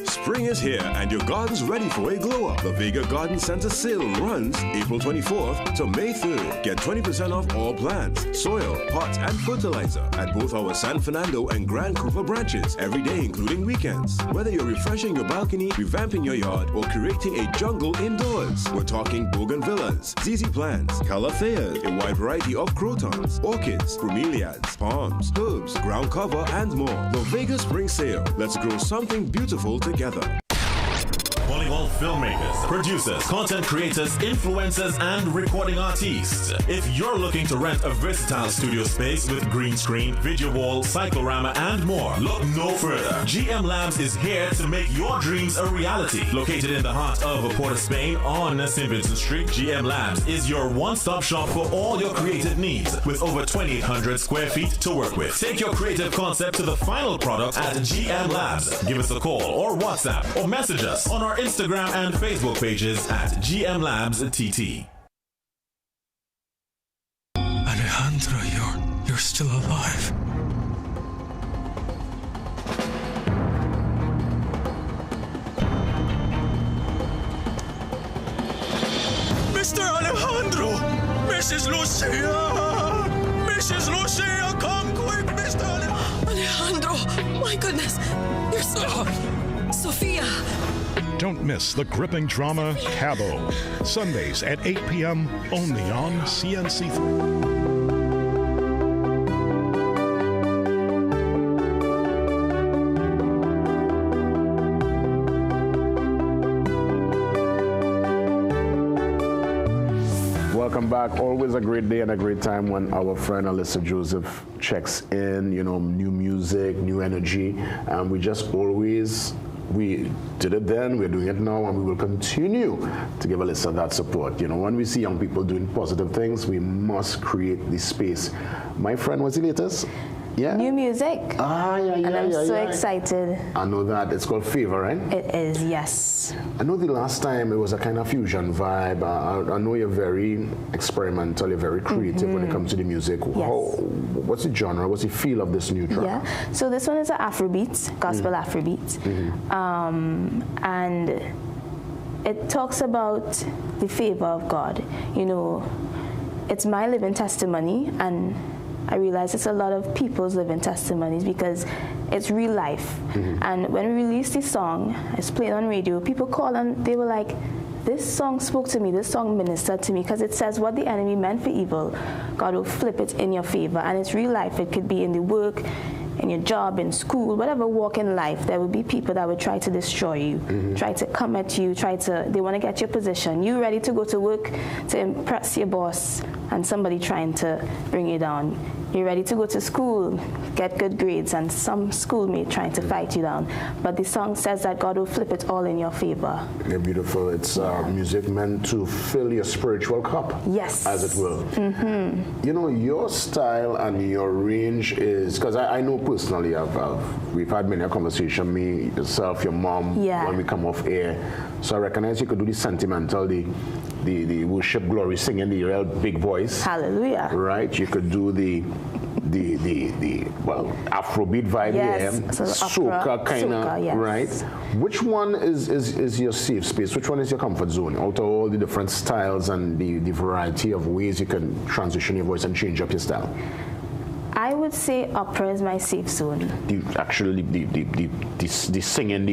Spring is here and your garden's ready for a glow up. The Vega Garden Center sale runs April 24th to May 3rd. Get 20% off all plants, soil, pots, and fertilizer at both our San Fernando and Grand Cooper branches every day, including weekends. Whether you're refreshing your balcony, revamping your yard, or creating a jungle indoors, we're talking bougainvilleas, ZZ plants, calatheas, a wide variety of crotons, orchids, bromeliads, palms, herbs, ground cover, and more. The Vega Spring Sale. Let's grow something beautiful together. Calling all filmmakers, producers, content creators, influencers, and recording artists. If you're looking to rent a versatile studio space with green screen, video wall, cyclorama, and more, look no further. GM Labs is here to make your dreams a reality. Located in the heart of Port of Spain on St. Vincent Street, GM Labs is your one-stop shop for all your creative needs with over 2,800 square feet to work with. Take your creative concept to the final product at GM Labs. Give us a call or WhatsApp or message us on our Instagram and Facebook pages at GM Labs TT. Alejandra, you're still alive. Mr. Alejandro! Mrs. Lucia! Mrs. Lucia, come quick, Mr. Alejandro! My goodness! You're so... Sophia! Don't miss the gripping drama Cabo. Sundays at 8 p.m. only on CNC3. Welcome back. Always a great day and a great time when our friend Alyssa Joseph checks in, you know, new music, new energy. And we did it then, we're doing it now, and we will continue to give Alyssa that support. You know, when we see young people doing positive things, we must create this space. My friend, what's the latest? Yeah? New music. And I'm so excited. I know that. It's called Favor, right? It is, yes. I know the last time it was a kind of fusion vibe. I know you're very experimental, you're very creative when it comes to the music. Yes. What's the genre, what's the feel of this new track? Yeah, so this one is an Afrobeat, gospel Afrobeat. And it talks about the favor of God. You know, it's my living testimony, and I realize it's a lot of people's living testimonies because it's real life. And when we released this song, it's played on radio, people called and they were like, this song spoke to me, this song ministered to me, because it says what the enemy meant for evil, God will flip it in your favor. And it's real life. It could be in the work, in your job, in school, whatever walk in life, there will be people that will try to destroy you, try to come at you, they want to get your position. You ready to go to work to impress your boss, and somebody trying to bring you down. You're ready to go to school, get good grades, and some schoolmate trying to fight you down. But the song says that God will flip it all in your favor. Yeah, beautiful. It's music meant to fill your spiritual cup. Yes. As it will. You know, your style and your range is, because I know personally, we've had many a conversation, me, yourself, your mom, when we come off air. So I recognize you could do the sentimental, the worship, glory, singing, the real big voice. Hallelujah. Right? You could do the Afrobeat vibe, soca kind of, right? Which one is your safe space? Which one is your comfort zone? Out of all the different styles and the variety of ways you can transition your voice and change up your style? I would say opera is my safe zone. The singing,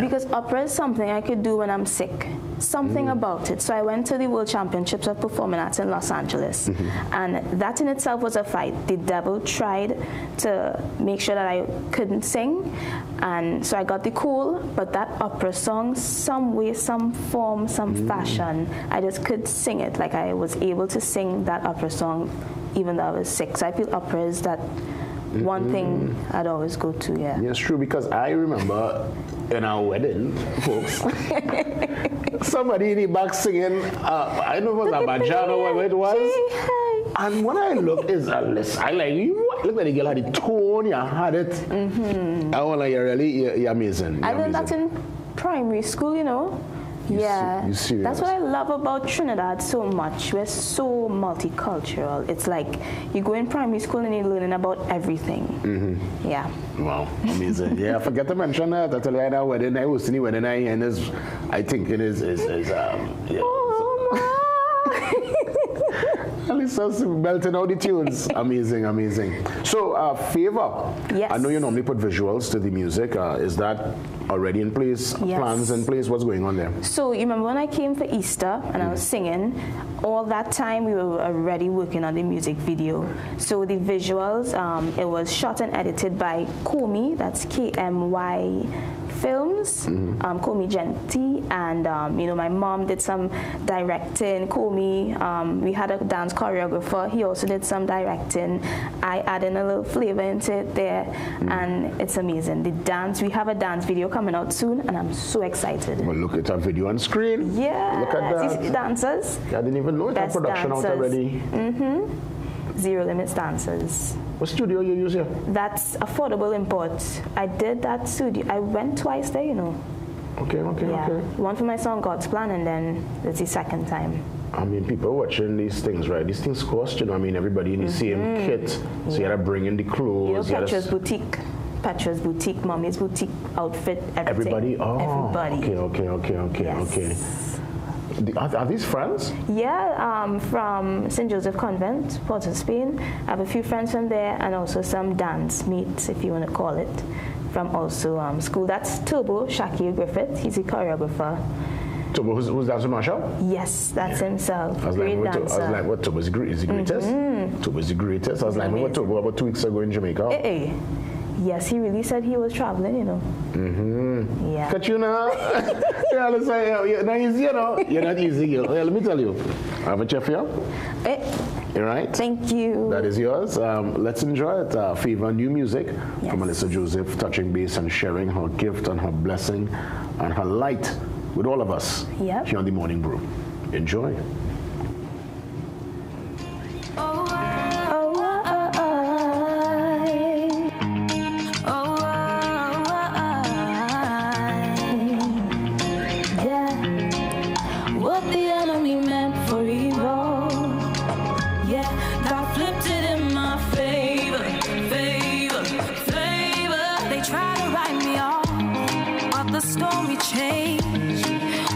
because opera is something I could do when I'm sick. something about it. So I went to the World Championships of Performing Arts in Los Angeles, and that in itself was a fight. The devil tried to make sure that I couldn't sing, and so I got the call, but that opera song, some way, some form, some fashion, I just could sing it. Like I was able to sing that opera song even though I was sick. So I feel opera is that one thing I'd always go to, yeah. Yes, true, because I remember in our wedding, folks, somebody in the back singing, I don't know if it was Abajan or whatever it was. And when I looked, it's Alyssa. I like, look at the girl had the tone, you had it. I was like, you're amazing. I learned that in primary school, you know. Yeah, that's what I love about Trinidad so much. We're so multicultural. It's like you go in primary school and you're learning about everything. Yeah. Wow, amazing. Yeah, I forgot to mention that. I tell you, I wedding, I was in the wedding, and I think it is yeah. Alyssa's belting out the tunes. Amazing, amazing. So, Favor, yes. I know you normally put visuals to the music. Is that already in place? Yes. Plans in place? What's going on there? So, you remember when I came for Easter and I was singing, all that time we were already working on the music video. So, the visuals, it was shot and edited by Komi, that's KMY Films, Komi Genti, and you know, my mom did some directing. Komi, we had a dance choreographer, he also did some directing. I added a little flavor into it there, and it's amazing. The dance, we have a dance video coming out soon, and I'm so excited. Well, look at our video on screen. Yeah, look at that. See the dancers. I didn't even know it had production dancers. out already. Zero Limits dancers. What studio you use here? That's Affordable Import. I did that studio. I went twice there, you know. Okay. One for my song God's Plan, and then it's the second time. I mean, people watching these things, right? These things cost, you know. I mean, everybody in the same kit, so you gotta bring in the clothes. You know, Petra's boutique, Mommy's boutique outfit, everything. Everybody? Oh, everybody. Okay. Yes. Are these friends? Yeah, from St. Joseph Convent, Port of Spain. I have a few friends from there, and also some dance mates, if you want to call it, from also school. That's Turbo Shakir Griffith. He's a choreographer. Turbo, who's dancing Marshall? Yes, that's himself. I was like, what Turbo is the greatest? Turbo is the greatest. I was like, what Turbo about 2 weeks ago in Jamaica? Yes, he really said he was traveling, you know. Yeah. Katrina, yeah, let's say, you're not easy, you know. You're not easy, girl. Let me tell you. I have a chair for you. All right? Thank you. That is yours. Let's enjoy it. Favor, new music from Alyssa Joseph, touching base and sharing her gift and her blessing and her light with all of us here on the Morning Brew. Enjoy.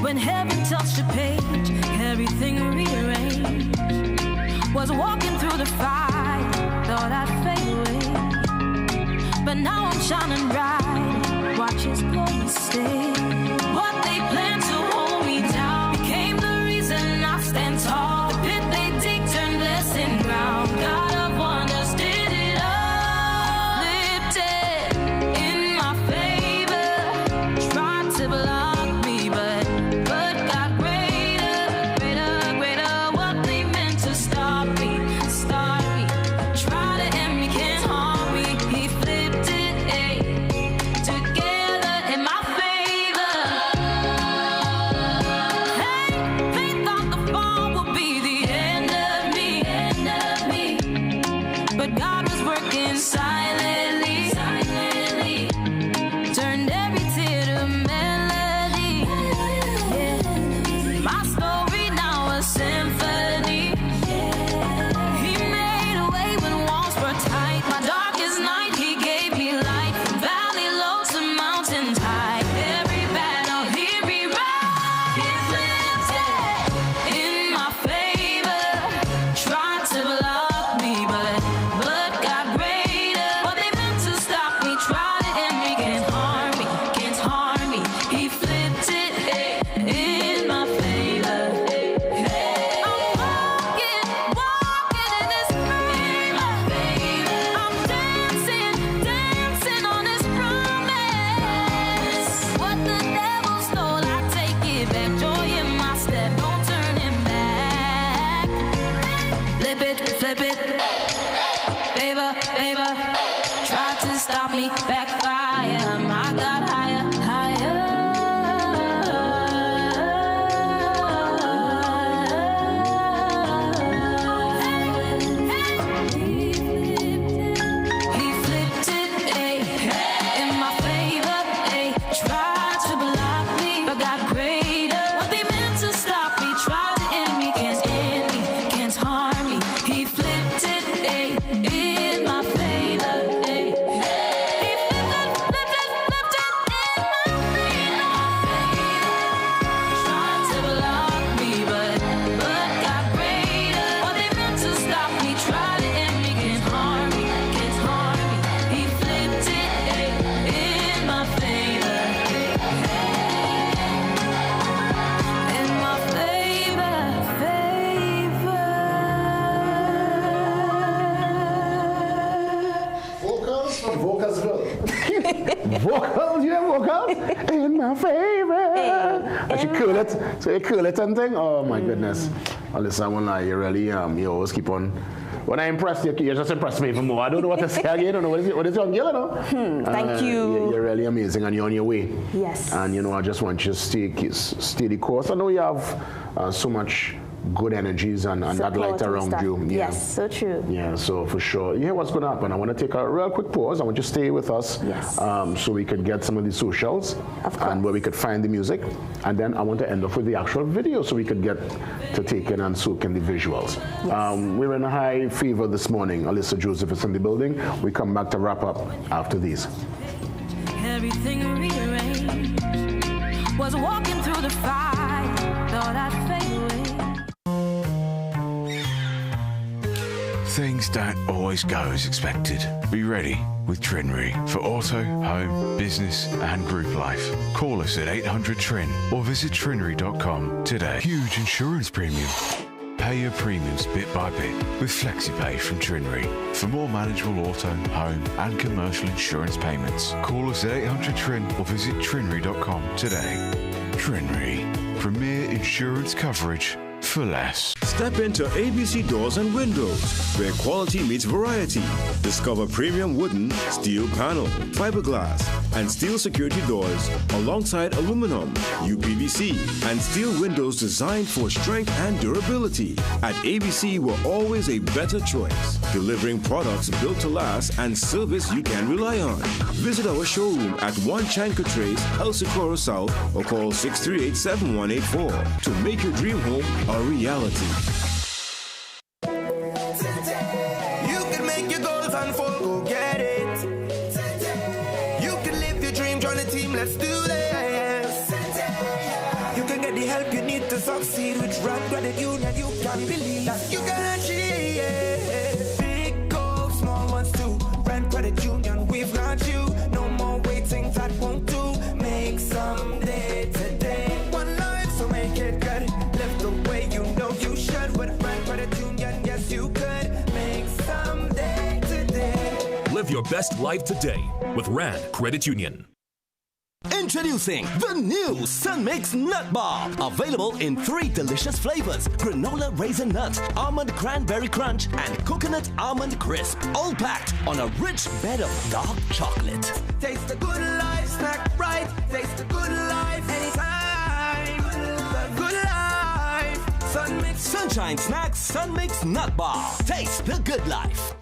When heaven touched the page, everything rearranged. Was walking through the fire, thought I'd fade away. But now I'm shining bright, watch His glory stay. What they planned to hold me down became the reason I stand tall. The pit they dig turned blessing ground. God of wonders did it all. Flipped it in my favor, tried to block. Will be flip it. Favor, favor, try to stop me, backfire. I got higher, higher. He flipped it, in my favor, tried to block me, but got greater. What they meant to stop me, tried to end me, can't end me, can't harm me. He flipped it, in my favor, He flipped it in my favor. Tried to block me, but got greater. What they meant to stop me, tried to end me, can't harm me, can't harm me. He flipped it, in my favor, in my favor, Vocalsville. Vocals, yeah, vocals. In my favor. And she curl it. So you curl it and thing. Oh my goodness. Alyssa, I won't lie, you really, you always keep on. When I impress you, you just impress me even more. I don't know what to say again. I don't know what is your girl, you know? Thank you. You're really amazing and you're on your way. Yes. And you know, I just want you to stay the course. I know you have so much good energies and that light around you. Yeah. Yes, so true. Yeah, so for sure. You hear what's going to happen. I want to take a real quick pause. I want you to stay with us so we could get some of the socials and where we could find the music. And then I want to end up with the actual video so we could get to take in and soak in the visuals. Yes. We're in a high fever this morning. Alyssa Joseph is in the building. We come back to wrap up after these. Everything rearranged. Was walking through the fire. Thought I'd fade away. Things don't always go as expected. Be ready with Trinry for auto, home, business and group life. Call us at 800-TRIN or visit trinry.com today. Huge insurance premium. Pay your premiums bit by bit with FlexiPay from Trinry. For more manageable auto, home and commercial insurance payments, call us at 800-TRIN or visit trinry.com today. Trinry. Premier insurance coverage for less. Step into ABC Doors and Windows, where quality meets variety. Discover premium wooden, steel panel, fiberglass, and steel security doors alongside aluminum, UPVC, and steel windows designed for strength and durability. At ABC, we're always a better choice, delivering products built to last and service you can rely on. Visit our showroom at 1 Chanka Trace, El Socorro South, or call 638-7184 to make your dream home a reality. You can make your goals unfold, go get it. You can live your dream, join the team, let's do this. You can get the help you need to succeed with Run Credit Union. You can believe that you can achieve big goals, small ones too. Run Credit Union, we've got you. No more waiting, that won't do. Make someday today. One life, so make it good. Live the way you know you should. With Run Credit Union, yes you could. Make someday today. Live your best life today with Rand Credit Union. Introducing the new Sun Mix Nut Bar. Available in 3 delicious flavors: granola raisin nut, almond cranberry crunch, and coconut almond crisp. All packed on a rich bed of dark chocolate. Taste the good life, snack right. Taste the good life anytime. The good life. Sun Mix. Sunshine Snacks Sun Mix Nut Bar. Taste the good life.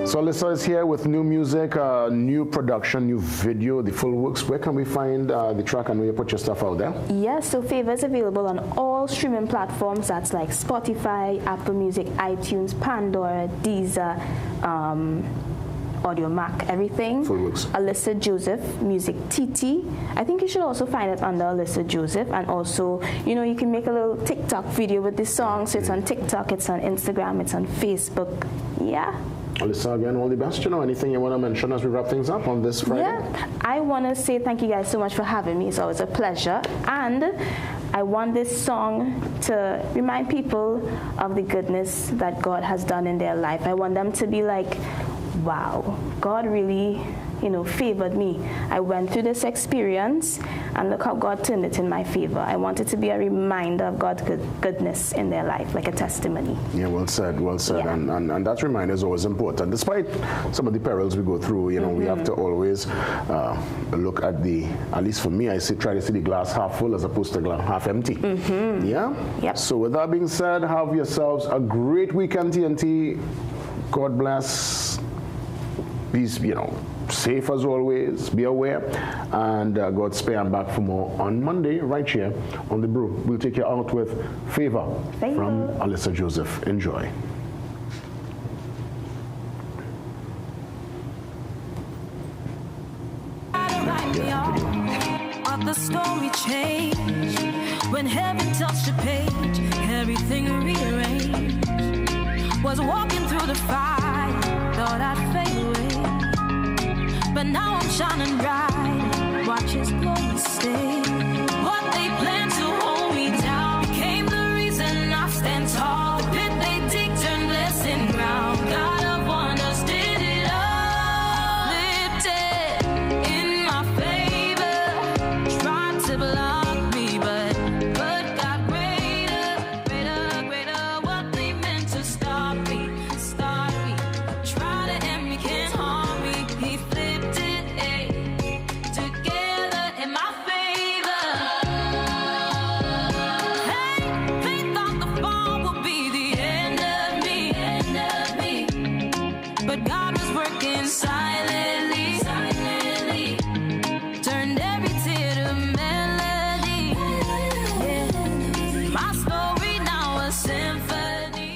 So Alyssa is here with new music, new production, new video, the full works. Where can we find the track and where you put your stuff out there? Yes, so Favor is available on all streaming platforms. That's like Spotify, Apple Music, iTunes, Pandora, Deezer, Audio Mac, everything. Full works. Alyssa Joseph, Music TT. I think you should also find it under Alyssa Joseph. And also, you know, you can make a little TikTok video with this song. So it's on TikTok, it's on Instagram, it's on Facebook. Yeah. Alyssa, again, all the best. You know, anything you want to mention as we wrap things up on this Friday? Yeah, I want to say thank you guys so much for having me. It's always a pleasure. And I want this song to remind people of the goodness that God has done in their life. I want them to be like, wow, God really, favored me. I went through this experience, and look how God turned it in my favor. I want it to be a reminder of God's goodness in their life, like a testimony. Yeah, well said, well said. Yeah. And that reminder is always important. Despite some of the perils we go through, we have to always look at at least for me, try to see the glass half full as opposed to half empty. Yeah? Yep. So with that being said, have yourselves a great weekend, TNT. God bless. Be, safe as always. Be aware. And God spare and back for more on Monday, right here on The Brew. We'll take you out with Favor from Alyssa Joseph. Enjoy. Of the story changed when heaven touched the page, everything rearranged. Was walking through the fire, thought I'd fade away, but now I'm shining bright. Watch His glory stay. What they planned to hold me down became the reason I stand tall. The pit they dig turned blessing ground. God of wonders did it all. Lifted in my favor, tried to block me, but got greater. What they meant to stop me. Try to end me, can't harm me. He flipped it, together in my favor. Hey, they thought the fall would be the end of me. But God was working silently. Turned every tear to melody. Yeah. My story now a symphony.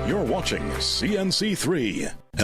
You're watching CNC3.